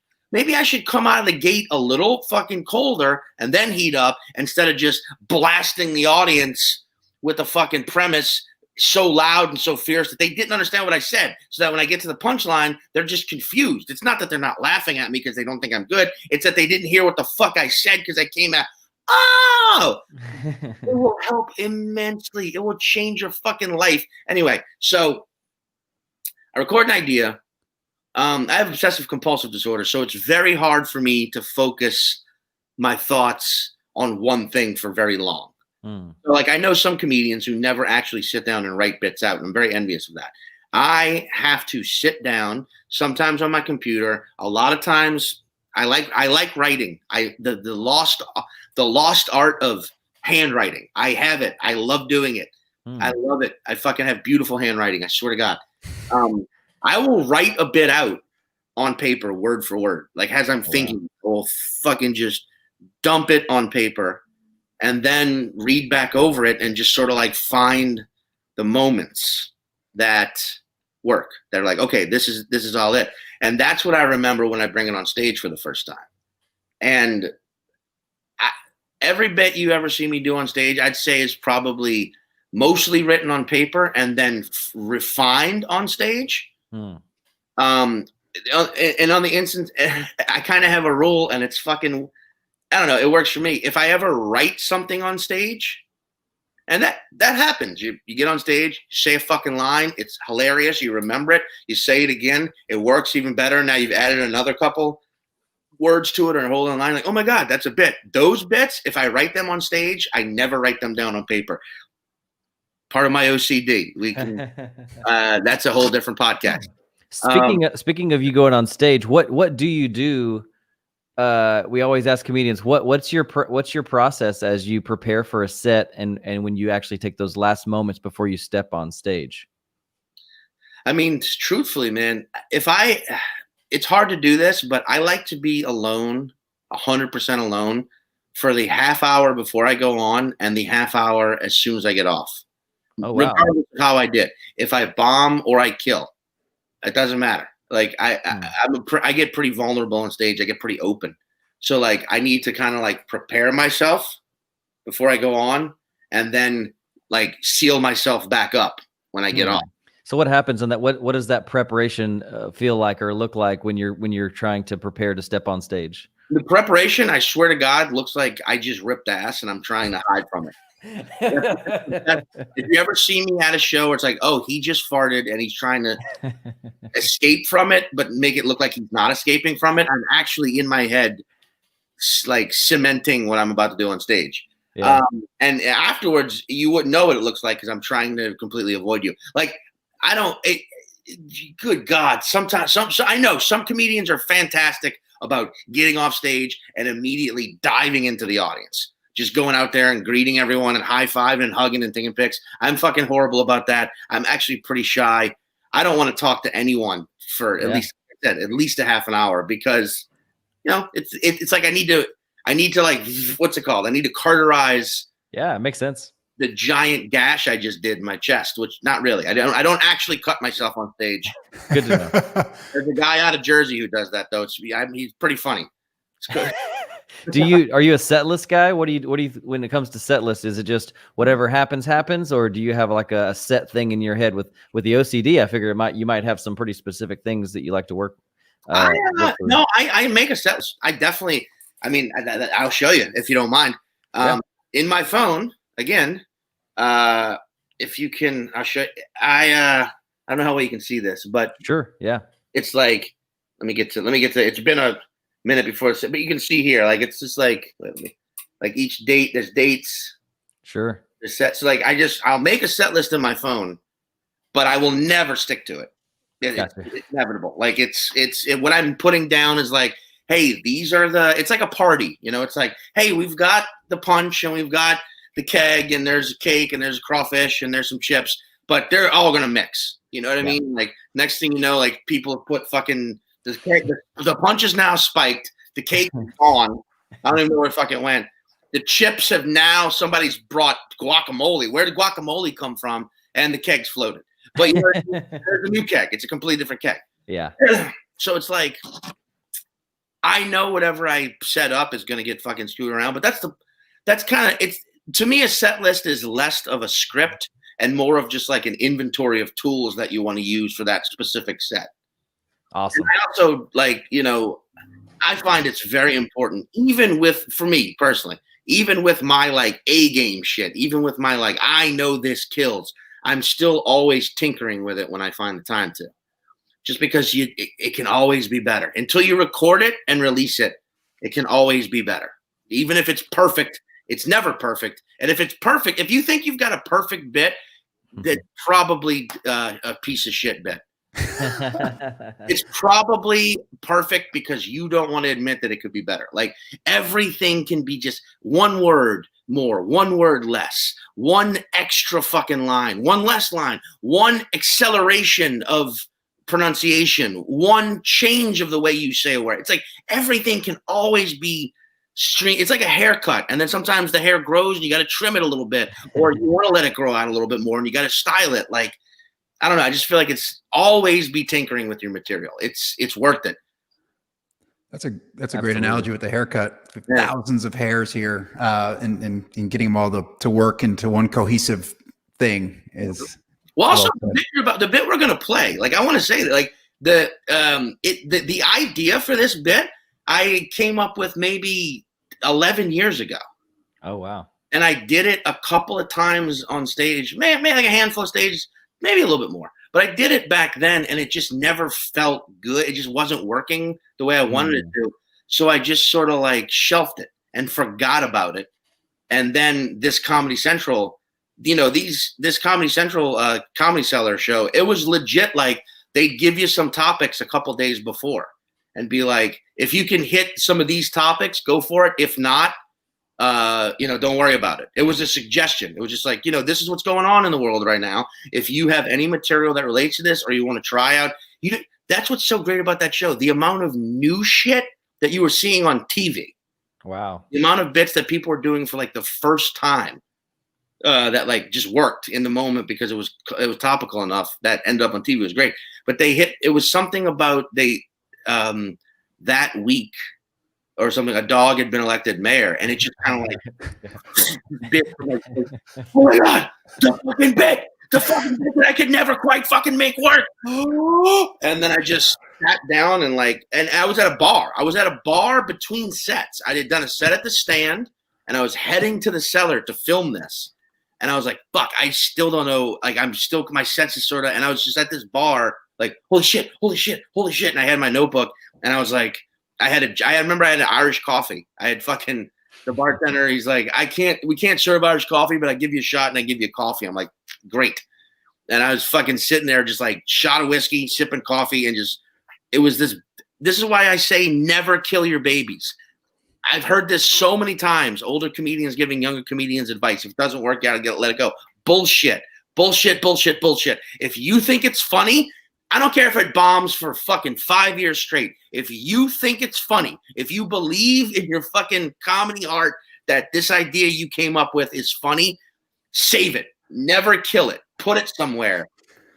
come out of the gate a little fucking colder and then heat up instead of just blasting the audience with a fucking premise so loud and so fierce that they didn't understand what I said. So that when I get to the punchline, they're just confused. It's not that they're not laughing at me because they don't think I'm good. It's that they didn't hear what the fuck I said because I came out. Oh, it will help immensely. It will change your fucking life. Anyway, so I record an idea. I have obsessive compulsive disorder, so it's very hard for me to focus my thoughts on one thing for very long. So I know some comedians who never actually sit down and write bits out, and I'm very envious of that. I have to sit down, sometimes on my computer. A lot of times I like writing. The lost art of handwriting. I have it. I love doing it. I love it. I fucking have beautiful handwriting. I swear to God. I will write a bit out on paper, word for word. As I'm thinking, I will fucking just dump it on paper and then read back over it and just sort of find the moments that work. They're okay, this is all it. And that's what I remember when I bring it on stage for the first time. And every bit you ever see me do on stage, I'd say is probably mostly written on paper and then refined on stage. And on the instance, I kind of have a rule, and it's fucking, I don't know, it works for me. If I ever write something on stage, and that happens, you get on stage, you say a fucking line, it's hilarious, you remember it, you say it again, it works even better. Now you've added another couple words to it or hold on line, oh my God, that's a bit. Those bits, if I write them on stage, I never write them down on paper. Part of my OCD. We can. That's a whole different podcast. Speaking of you going on stage, what do you do? We always ask comedians what's your process as you prepare for a set and when you actually take those last moments before you step on stage. I mean, truthfully, man, it's hard to do this, but I like to be alone, 100% alone, for the half hour before I go on and the half hour as soon as I get off. Oh, wow. Regardless of how I did. If I bomb or I kill, it doesn't matter. I get pretty vulnerable on stage. I get pretty open. So I need to kind of prepare myself before I go on. and then like seal myself back up when I get off. So what happens in that? What does that preparation feel like or look like when you're trying to prepare to step on stage? The preparation, I swear to God, looks like I just ripped ass and I'm trying to hide from it. If you ever see me at a show where it's like, oh, he just farted and he's trying to escape from it, but make it look like he's not escaping from it, I'm actually in my head like cementing what I'm about to do on stage. Yeah. And afterwards, you wouldn't know what it looks like because I'm trying to completely avoid you. Like, I don't. Good God! Sometimes, I know some comedians are fantastic about getting off stage and immediately diving into the audience, just going out there and greeting everyone and high-fiving and hugging and taking pics. I'm fucking horrible about that. I'm actually pretty shy. I don't want to talk to anyone for at least a half an hour because, you know, it's like I need to like, what's it called? I need to cauterize. Yeah, it makes sense. The giant gash I just did in my chest, which not really. I don't actually cut myself on stage. Good to know. There's a guy out of Jersey who does that though. He's pretty funny. It's good. Are you a set list guy? What do you when it comes to set list? Is it just whatever happens, or do you have like a set thing in your head with the OCD? I figure you might have some pretty specific things that you like to work. No, I make a set list. I definitely. I mean, I'll show you if you don't mind. In my phone. Again, if you can, I'll show you. I don't know how well you can see this, but sure, yeah. It's like, let me get to. It's been a minute before, but you can see here, like it's just like each date. There's dates. Sure. There's sets. So like I'll make a set list in my phone, but I will never stick to it. It's inevitable. Like it's what I'm putting down is like, hey, these are it's like a party. You know, it's like, hey, we've got the punch and we've got the keg and there's a cake and there's a crawfish and there's some chips, but they're all going to mix. You know what I mean? Like next thing you know, like people have put fucking the punch is now spiked. The cake is gone. I don't even know where it fucking went. The chips have now, somebody's brought guacamole. Where did guacamole come from? And the keg's floated. But there's a new keg. It's a completely different keg. Yeah. So it's like, I know whatever I set up is going to get fucking screwed around, but that's kind of, it's, to me, a set list is less of a script and more of just like an inventory of tools that you want to use for that specific set. Awesome. And I also like, you know, I find it's very important, even for me personally, even with my like A game shit, even with my like, I know this kills, I'm still always tinkering with it when I find the time to. Just because it can always be better. Until you record it and release it, it can always be better. Even if it's perfect, it's never perfect. And if it's perfect, if you think you've got a perfect bit, that's probably a piece of shit bit. It's probably perfect because you don't want to admit that it could be better. Like everything can be just one word more, one word less, one extra fucking line, one less line, one acceleration of pronunciation, one change of the way you say a word. It's like everything can always be it's like a haircut, and then sometimes the hair grows and you got to trim it a little bit, or you want to let it grow out a little bit more and you got to style it. Like, I don't know. I just feel like it's always be tinkering with your material. It's worth it. That's a great analogy with the haircut. Thousands of hairs here, and getting them all to work into one cohesive thing is. Well, also the bit we're gonna play. Like, I want to say that, like the idea for this bit I came up with maybe 11 years ago. Oh wow! And I did it a couple of times on stage, maybe like a handful of stages, maybe a little bit more. But I did it back then, and it just never felt good. It just wasn't working the way I wanted it to. So I just sort of like shelved it and forgot about it. And then this Comedy Central, you know, this Comedy Central Comedy Cellar show, it was legit. Like, they'd give you some topics a couple days before and be like, if you can hit some of these topics, go for it. If not, you know, don't worry about it. It was a suggestion. It was just like, you know, this is what's going on in the world right now. If you have any material that relates to this, or you want to try out, that's what's so great about that show. The amount of new shit that you were seeing on TV. Wow. The amount of bits that people were doing for like the first time that like just worked in the moment because it was topical enough that ended up on TV was great. But it was something about that week or something. A dog had been elected mayor, and it just kind of like bit. Oh my god, the fucking bit that I could never quite fucking make work. And then I just sat down and I was at a bar. I was at a bar between sets. I had done a set at the Stand, and I was heading to the Cellar to film this. And I was like, fuck, I still don't know. Like, my sense is sort of, and I was just at this bar, like, holy shit. And I had my notebook, and I was like, I remember I had an Irish coffee. I had fucking the bartender. He's like, we can't serve Irish coffee, but I give you a shot and I give you a coffee. I'm like, great. And I was fucking sitting there, just like shot of whiskey, sipping coffee, and it was this. This is why I say never kill your babies. I've heard this so many times. Older comedians giving younger comedians advice. If it doesn't work, you gotta let it go. Bullshit. If you think it's funny, I don't care if it bombs for fucking 5 years straight. If you think it's funny, if you believe in your fucking comedy art that this idea you came up with is funny, save it. Never kill it. Put it somewhere.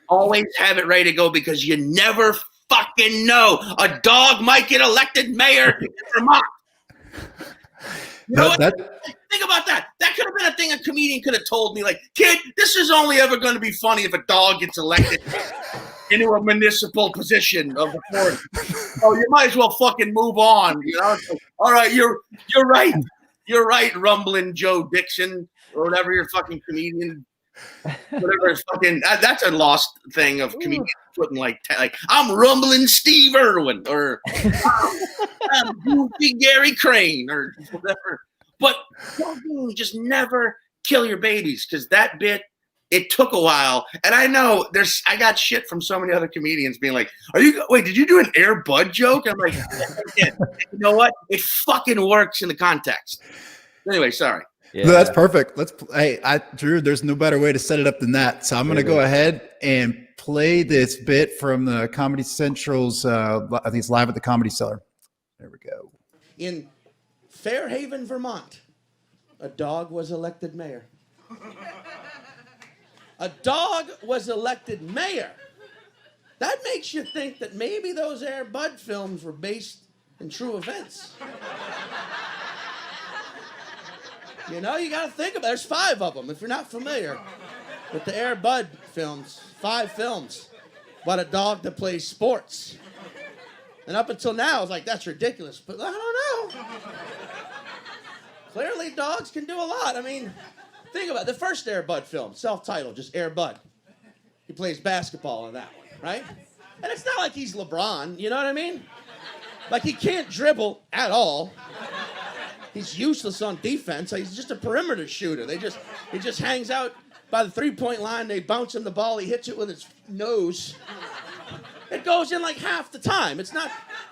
Always have it ready to go, because you never fucking know. A dog might get elected mayor in Vermont. You know what? Think about that. That could have been a thing a comedian could have told me, like, kid, this is only ever going to be funny if a dog gets elected into a municipal position of authority. Oh, you might as well fucking move on. You know? Like, all right, you're right. You're right, rumbling Joe Dixon or whatever your fucking comedian. Whatever is fucking. That's a lost thing of comedians putting like I'm rumbling Steve Irwin or I'm goofy Gary Crane or whatever. But just never kill your babies, because that bit, it took a while, and I know I got shit from so many other comedians being like, did you do an Air Bud joke? I'm like, yeah. You know what? It fucking works in the context. Anyway, sorry. Yeah. No, that's perfect. Drew, there's no better way to set it up than that. So I'm going to go ahead and play this bit from the Comedy Central's, I think it's live at the Comedy Cellar. There we go. In Fairhaven, Vermont, a dog was elected mayor. A dog was elected mayor. That makes you think that maybe those Air Bud films were based in true events. You know, you got to think about it. There's 5 of them. If you're not familiar with the Air Bud films, 5 films about a dog that plays sports. And up until now, I was like, that's ridiculous. But I don't know. Clearly, dogs can do a lot. I mean, think about it. The first Air Bud film, self-titled, just Air Bud. He plays basketball in that one, right? And it's not like he's LeBron, you know what I mean? Like, he can't dribble at all. He's useless on defense. He's just a perimeter shooter. He just hangs out by the three-point line. They bounce him the ball. He hits it with his nose. It goes in like half the time. It's not,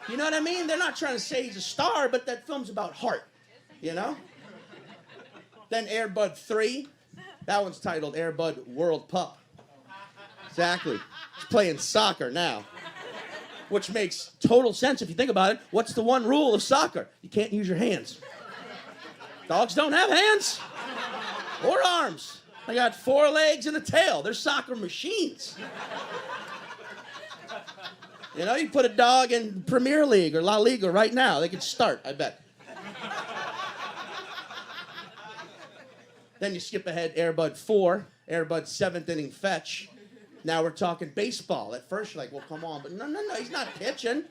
you know what I mean? They're not trying to say he's a star, but that film's about heart, you know? Then Air Bud 3. That one's titled Air Bud World Pup. Exactly. He's playing soccer now, which makes total sense if you think about it. What's the one rule of soccer? You can't use your hands. Dogs don't have hands or arms. They got 4 legs and a tail. They're soccer machines. You know, you put a dog in Premier League or La Liga right now, they could start, I bet. Then you skip ahead, Air Bud 4, Air Bud 7th inning fetch. Now we're talking baseball. At first you're like, well, come on, but no, he's not pitching.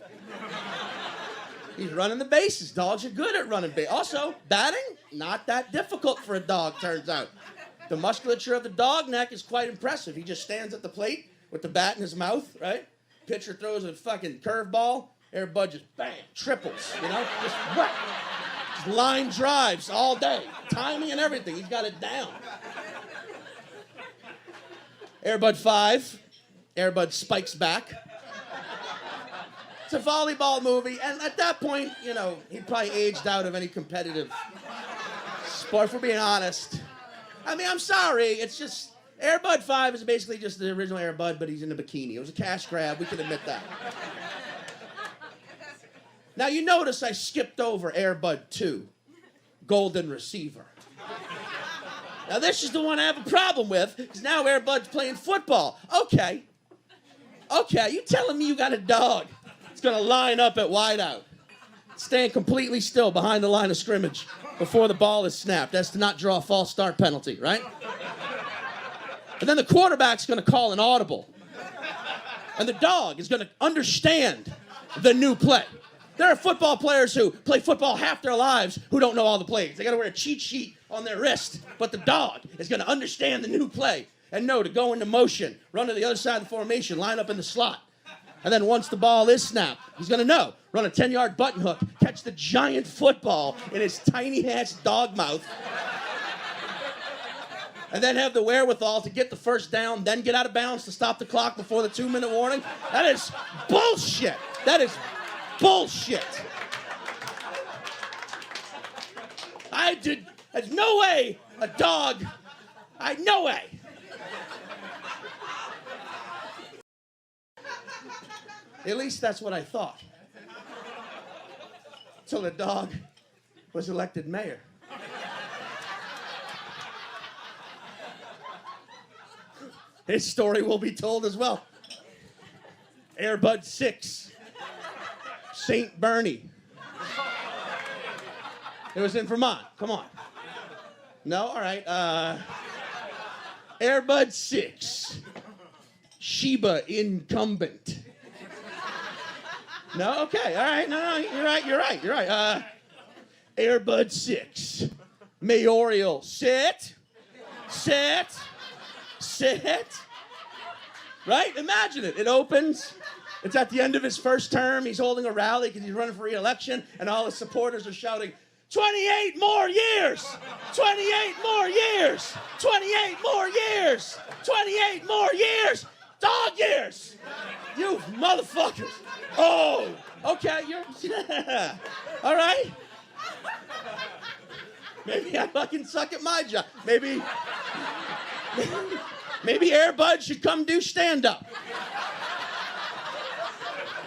He's running the bases. Dogs are good at running bases. Also, batting, not that difficult for a dog, turns out. The musculature of the dog neck is quite impressive. He just stands at the plate with the bat in his mouth, right? Pitcher throws a fucking curveball. Air Bud just, bam, triples, you know? Just whack. Just line drives all day. Timing and everything. He's got it down. Air Bud 5. Air Bud Spikes Back. It's a volleyball movie, and at that point, you know, he probably aged out of any competitive sport, if we're being honest. I mean, I'm sorry, it's just, Air Bud 5 is basically just the original Air Bud, but he's in a bikini. It was a cash grab, we can admit that. Now, you notice I skipped over Air Bud 2, Golden Receiver. Now, this is the one I have a problem with, because now Air Bud's playing football. Okay, you telling me you got a dog that's going to line up at wideout Stand completely still behind the line of scrimmage before the ball is snapped. That's to not draw a false start penalty, right? And then the quarterback's going to call an audible. And the dog is going to understand the new play. There are football players who play football half their lives who don't know all the plays. They got to wear a cheat sheet on their wrist. But the dog is going to understand the new play and know to go into motion, run to the other side of the formation, line up in the slot. And then once the ball is snapped, he's going to know. Run a 10-yard button hook, catch the giant football in his tiny-ass dog mouth, and then have the wherewithal to get the first down, then get out of bounds to stop the clock before the 2-minute warning. That is bullshit. That is bullshit. There's no way a dog, no way. At least that's what I thought. Till the dog was elected mayor. His story will be told as well. Air Bud 6, St. Bernie. It was in Vermont. Come on. No? All right. Air Bud 6, Sheba incumbent. No? Okay. All right. No. You're right. Air Bud 6, mayoral. Sit. Right? Imagine it. It opens. It's at the end of his first term. He's holding a rally because he's running for re-election, and all his supporters are shouting, 28 more years! 28 more years! 28 more years! 28 more years! Dog years! You motherfuckers! Oh, okay, you're... All right? Maybe I fucking suck at my job. Maybe Air Bud should come do stand-up.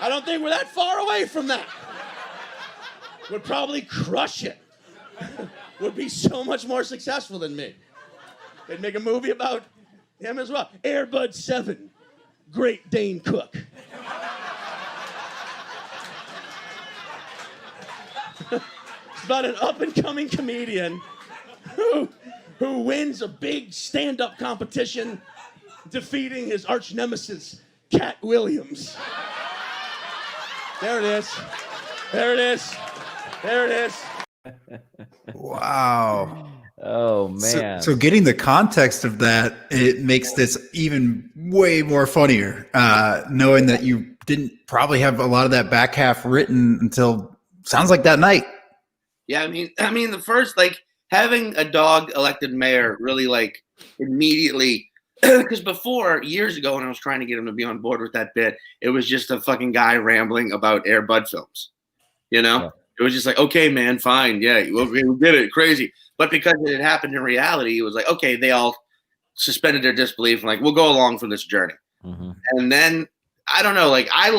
I don't think we're that far away from that. Would probably crush it. Would be so much more successful than me. They'd make a movie about him as well. Air Bud 7, Great Dane Cook. It's about an up-and-coming comedian who wins a big stand-up competition defeating his arch nemesis, Cat Williams. There it is. Wow. Oh, man. So getting the context of that, it makes this even way more funnier, knowing that you didn't probably have a lot of that back half written until sounds like that night. Yeah, I mean, the first, like, having a dog elected mayor really, like, immediately, because before, years ago, when I was trying to get him to be on board with that bit, it was just a fucking guy rambling about Air Bud films, you know? Yeah. It was just like, okay, man, fine, yeah, we did it, crazy. But because it had happened in reality, it was like, okay, they all suspended their disbelief and like, we'll go along for this journey. Mm-hmm. And then, I don't know, like, I'm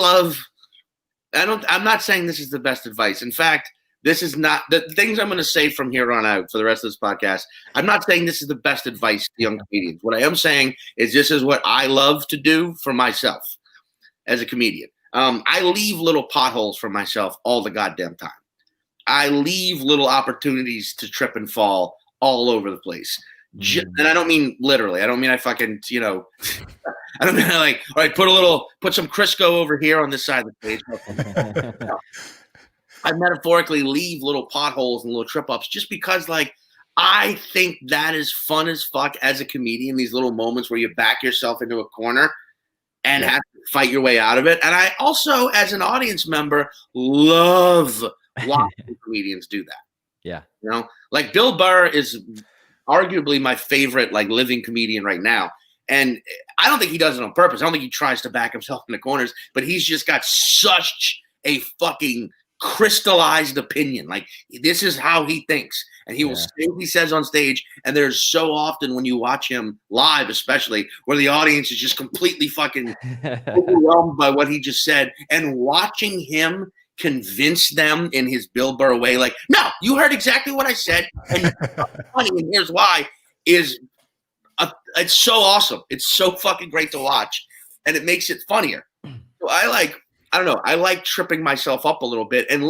not saying this is the best advice. In fact, this is not the things I'm going to say from here on out for the rest of this podcast. I'm not saying this is the best advice to young comedians. What I am saying is this is what I love to do for myself as a comedian. I leave little potholes for myself all the goddamn time. I leave little opportunities to trip and fall all over the place. And I don't mean literally. I don't mean I fucking, I don't mean I like, all right, put some Crisco over here on this side of the page. No. I metaphorically leave little potholes and little trip ups just because, like, I think that is fun as fuck as a comedian, these little moments where you back yourself into a corner and have to fight your way out of it. And I also, as an audience member, love watching comedians do that. Yeah. You know, like Bill Burr is arguably my favorite, like, living comedian right now. And I don't think he does it on purpose. I don't think he tries to back himself in the corners, but he's just got such a fucking crystallized opinion. Like, this is how he thinks, and he will say what he says on stage. And there's so often when you watch him live, especially, where the audience is just completely fucking overwhelmed by what he just said, and watching him convince them in his Bill Burr way, like, no, you heard exactly what I said, and it's funny, and here's why, it's so awesome. It's so fucking great to watch, and it makes it funnier. So I like I don't know. I like tripping myself up a little bit and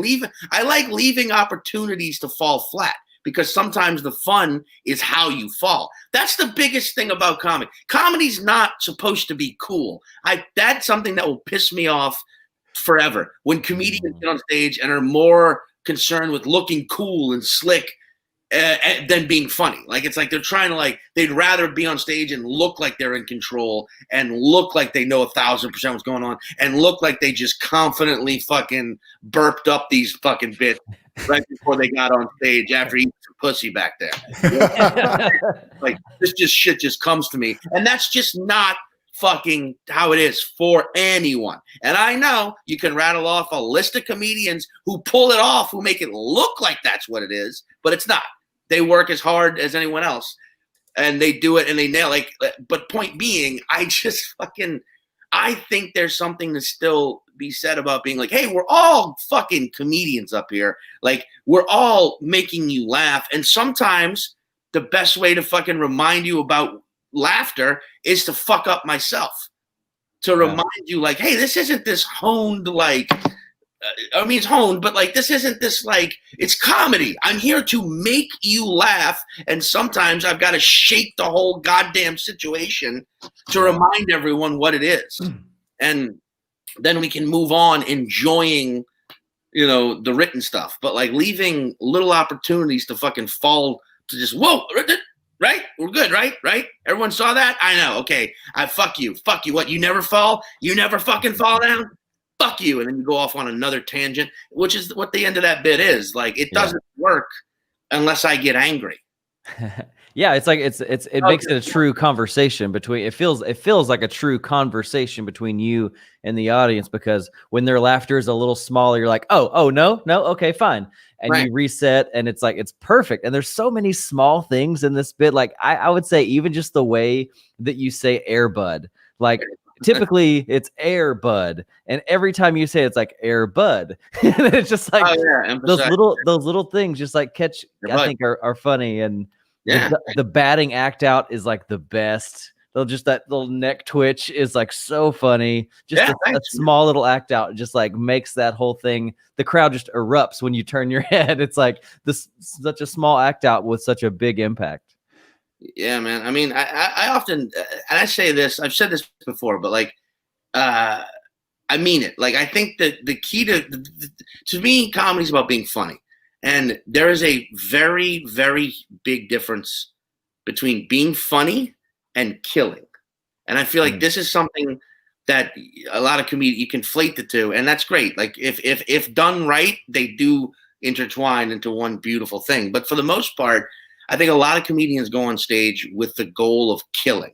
I like leaving opportunities to fall flat because sometimes the fun is how you fall. That's the biggest thing about comedy. Comedy's not supposed to be cool. That's something that will piss me off forever when comedians get on stage and are more concerned with looking cool and slick than being funny. Like, it's like they're trying to, they'd rather be on stage and look like they're in control and look like they know 1,000% what's going on and look like they just confidently fucking burped up these fucking bits right before they got on stage after eating some pussy back there. Like, this shit just comes to me. And that's just not fucking how it is for anyone. And I know you can rattle off a list of comedians who pull it off, who make it look like that's what it is, but it's not. They work as hard as anyone else and they do it and they nail it. But point being, I think there's something to still be said about being like, hey, we're all fucking comedians up here. Like, we're all making you laugh. And sometimes the best way to fucking remind you about laughter is to fuck up myself, to remind you, like, hey, this isn't this honed, it's honed, but this isn't this, it's comedy. I'm here to make you laugh, and sometimes I've got to shake the whole goddamn situation to remind everyone what it is. And then we can move on enjoying, the written stuff, but leaving little opportunities to fucking fall to just, whoa, right? We're good, right? Everyone saw that? I know. Okay. Fuck you. What? You never fall? You never fucking fall down? Fuck you. And then you go off on another tangent, which is what the end of that bit is. It doesn't work unless I get angry. Yeah, it makes it a true conversation between. It feels like a true conversation between you and the audience, because when their laughter is a little smaller, you're like, oh no, okay, fine, and you reset, and it's perfect. And there's so many small things in this bit. I would say even just the way that you say Air Bud, typically it's Air Bud, and every time you say it, it's Air Bud. And it's just those little things just catch. I think are funny. And the batting act out is the best. They'll just, that little neck twitch is so funny. Just a small little act out just makes that whole thing. The crowd just erupts when you turn your head. It's this such a small act out with such a big impact. Yeah, man. I mean, I often, and I say this, I've said this before, but I mean it. I think that the key to me, comedy is about being funny. And there is a very, very big difference between being funny and killing. And I feel like this is something that a lot of comedians, you conflate the two, and that's great. If done right, they do intertwine into one beautiful thing. But for the most part, I think a lot of comedians go on stage with the goal of killing.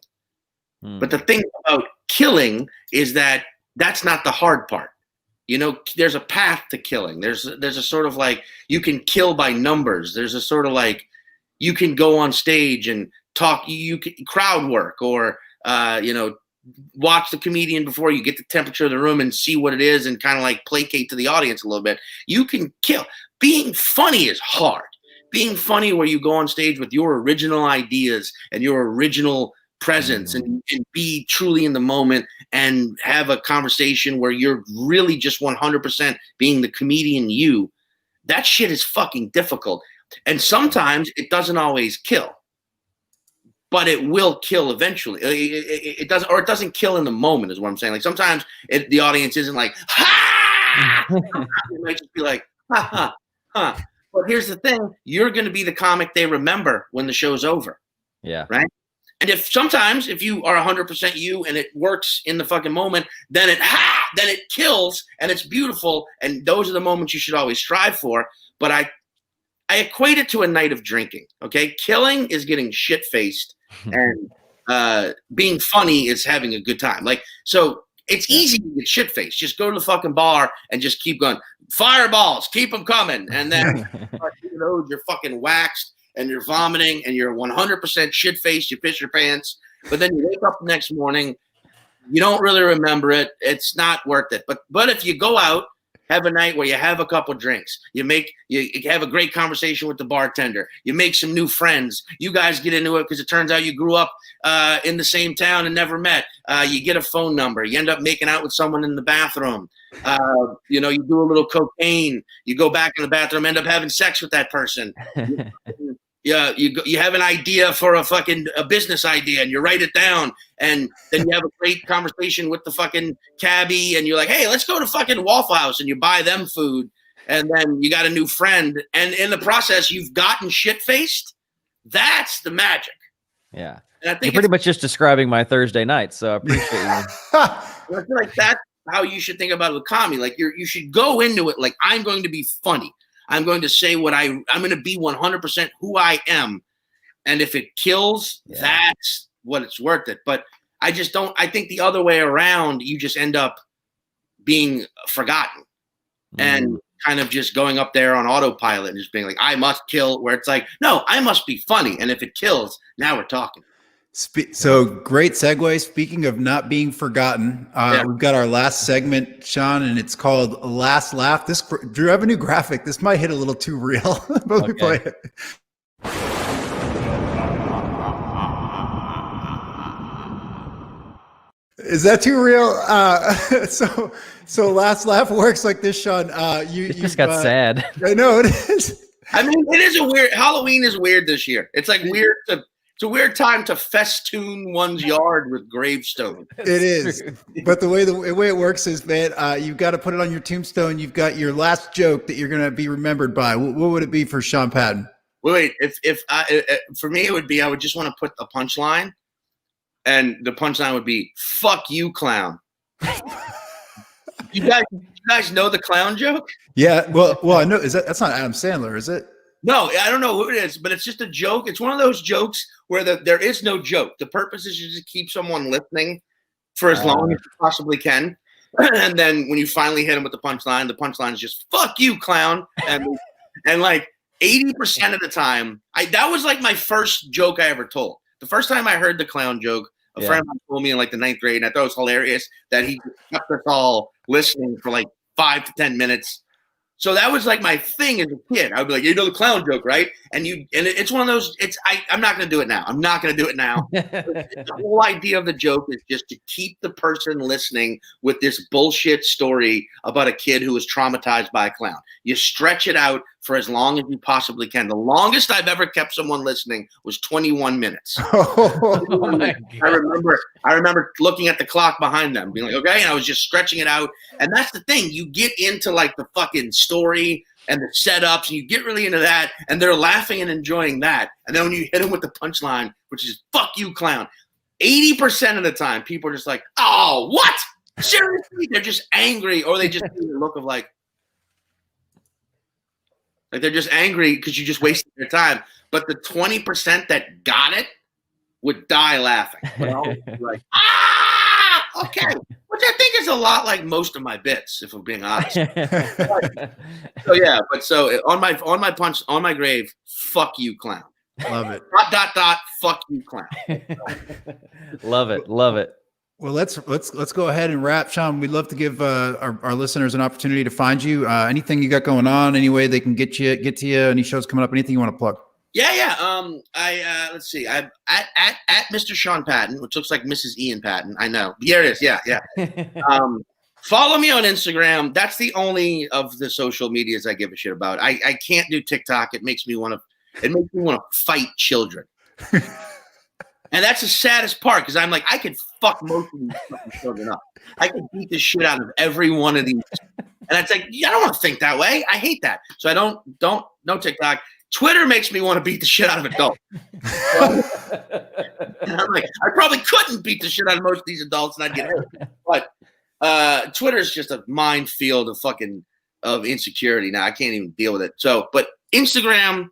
But the thing about killing is that that's not the hard part. There's a path to killing. There's a sort of you can kill by numbers. There's a sort of you can go on stage and talk, you can crowd work, or watch the comedian before you get the temperature of the room and see what it is and kind of placate to the audience a little bit. You can kill. Being funny is hard. Being funny where you go on stage with your original ideas and your original presence and be truly in the moment and have a conversation where you're really just 100% being the comedian you, that shit is fucking difficult. And sometimes it doesn't always kill, but it will kill eventually. It doesn't, or it doesn't kill in the moment is what I'm saying. Sometimes the audience isn't ha! It might just be ha, ha. But here's the thing, you're going to be the comic they remember when the show's over. Yeah. Right? And if you are 100% you and it works in the fucking moment, then it kills and it's beautiful. And those are the moments you should always strive for. But I equate it to a night of drinking. Okay. Killing is getting shit faced and being funny is having a good time. So it's easy to get shit faced. Just go to the fucking bar and just keep going. Fireballs, keep them coming. And then you're fucking waxed. And you're vomiting and you're 100% shit faced, you piss your pants, but then you wake up the next morning, you don't really remember it. It's not worth it. But if you go out, have a night where you have a couple drinks, you have a great conversation with the bartender, you make some new friends, you guys get into it because it turns out you grew up in the same town and never met. You get a phone number, you end up making out with someone in the bathroom. You know, you do a little cocaine, you go back in the bathroom, end up having sex with that person. Yeah, you have an idea for a business idea, and you write it down, and then you have a great conversation with the fucking cabbie, and you're like, hey, let's go to fucking Waffle House, and you buy them food, and then you got a new friend, and in the process, you've gotten shit-faced. That's the magic. Yeah. And I think you're pretty much just describing my Thursday night, so I appreciate you. I feel like that's how you should think about it with comedy. Like you should go into it like, I'm going to be funny. I'm going to say what I'm going to be 100% who I am. And if it kills, that's what it's worth it. But I just don't, I think the other way around, you just end up being forgotten and kind of just going up there on autopilot and just being like, I must kill, where it's like, no, I must be funny. And if it kills, now we're talking. So great segue. Speaking of not being forgotten, we've got our last segment, Sean, and it's called Last Laugh. Drew, I have a new graphic. This might hit a little too real. But let me play it. Is that too real? So Last Laugh works like this, Sean. You just got sad. I know it is. I mean, it is a weird. Halloween is weird this year. It's like weird to. It's a weird time to festoon one's yard with gravestones. It is, but the way it works is, man, you've got to put it on your tombstone. You've got your last joke that you're going to be remembered by. What would it be for Sean Patton? Wait, for me, it would be, I would just want to put a punchline, and the punchline would be "fuck you, clown." You guys know the clown joke? Yeah. Well, I know. That's not Adam Sandler, is it? No, I don't know who it is, but it's just a joke. It's one of those jokes where there is no joke. The purpose is just to keep someone listening for as long as you possibly can. And then when you finally hit them with the punchline is just "fuck you, clown." And like 80% of the time, that was like my first joke I ever told. The first time I heard the clown joke, a friend of mine told me in like the 9th grade, and I thought it was hilarious that he kept us all listening for like 5 to 10 minutes. So that was like my thing as a kid. I'd be like, you know the clown joke, right? And it's one of those, I'm not going to do it now. I'm not going to do it now. The whole idea of the joke is just to keep the person listening with this bullshit story about a kid who was traumatized by a clown. You stretch it out for as long as you possibly can. The longest I've ever kept someone listening was 21 minutes. Oh my God. I remember looking at the clock behind them, being like, okay, and I was just stretching it out. And that's the thing. You get into like the fucking story and the setups, and you get really into that, and they're laughing and enjoying that. And then when you hit them with the punchline, which is "fuck you, clown," 80% of the time, people are just like, oh, what? Seriously? They're just angry, or they just do the look of like they're just angry because you just wasted their time. But the 20% that got it would die laughing. Like, okay. Which I think is a lot like most of my bits, if I'm being honest. So on my grave, "fuck you, clown." Love it. ... fuck you, clown. Love it. Well, let's go ahead and wrap. Sean, we'd love to give our listeners an opportunity to find you. Anything you got going on, any way they can get to you, any shows coming up, anything you want to plug? Yeah. Let's see. I'm at Mr. Sean Patton, which looks like Mrs. Ian Patton. I know. Here it is. Yeah. Follow me on Instagram. That's the only of the social medias I give a shit about. I can't do TikTok. It makes me want to fight children. And that's the saddest part, because I'm like, I could fuck most of these fucking children up. I could beat the shit out of every one of these. And it's like, I don't want to think that way. I hate that. So I don't no TikTok. Twitter makes me want to beat the shit out of adults. And I'm like, I probably couldn't beat the shit out of most of these adults and I'd get hurt. But Twitter is just a minefield of insecurity now. I can't even deal with it. So, but Instagram,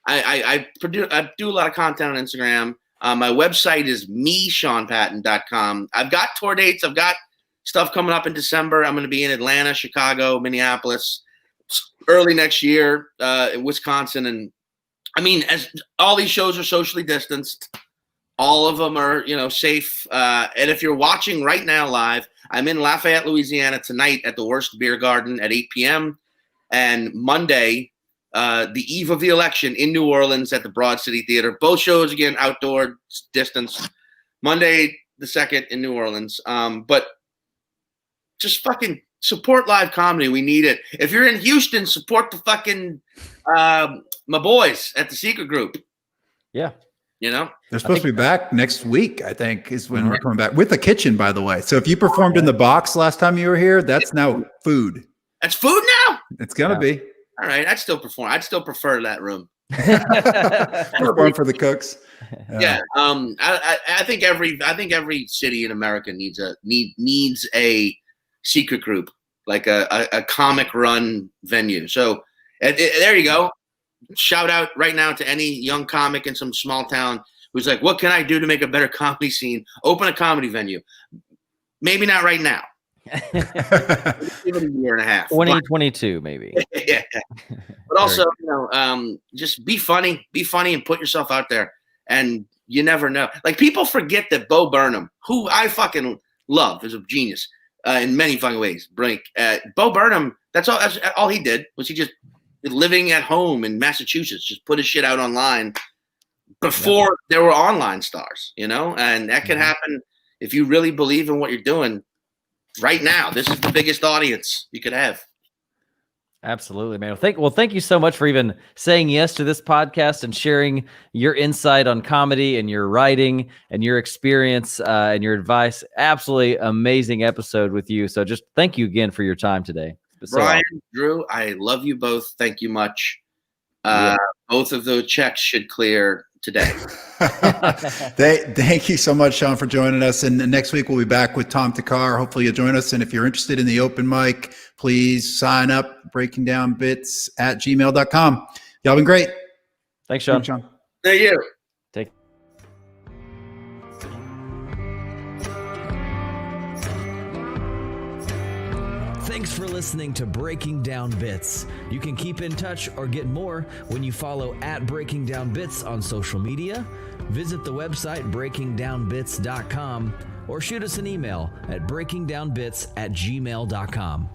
I do a lot of content on Instagram. My website is meseanpatton.com. I've got tour dates. I've got stuff coming up in December. I'm going to be in Atlanta, Chicago, Minneapolis, early next year, in Wisconsin. And I mean, as all these shows are socially distanced, all of them are, safe. And if you're watching right now live, I'm in Lafayette, Louisiana tonight at the Worst Beer Garden at 8 p.m. And Monday, the eve of the election in New Orleans at the Broad City Theater. Both shows, again, outdoor distance. Monday the 2nd in New Orleans. But just fucking support live comedy. We need it. If you're in Houston, support the fucking my boys at the Secret Group. Yeah. You know, they're supposed to be back next week, I think, is when we're coming back with the kitchen, by the way. So if you performed in the box last time you were here, that's now food. That's food now? It's going to be. All right. I'd still perform. I'd still prefer that room. Perform for the cooks. Yeah. I think every city in America needs a secret group, like a comic run venue. So there you go. Shout out right now to any young comic in some small town who's like, what can I do to make a better comedy scene? Open a comedy venue. Maybe not right now. Give it a year and a half. 2022, maybe. Yeah. But also, just be funny and put yourself out there. And you never know. Like, people forget that Bo Burnham, who I fucking love, is a genius in many fucking ways. Bo Burnham, that's all he did was he just living at home in Massachusetts, just put his shit out online before there were online stars, and that could happen if you really believe in what you're doing right now. This is the biggest audience you could have. Absolutely, man. Thank you so much for even saying yes to this podcast and sharing your insight on comedy and your writing and your experience and your advice. Absolutely amazing episode with you. So just thank you again for your time today. Brian, Drew, I love you both. Thank you much. Both of those checks should clear today. Thank you so much, Sean, for joining us. And next week we'll be back with Tom Takar. Hopefully you'll join us. And if you're interested in the open mic, please sign up, breakingdownbits@gmail.com. Y'all been great. Thanks, Sean. Thank you. Thanks for listening to Breaking Down Bits. You can keep in touch or get more when you follow @BreakingDownBits on social media, visit the website breakingdownbits.com, or shoot us an email at breakingdownbits@gmail.com.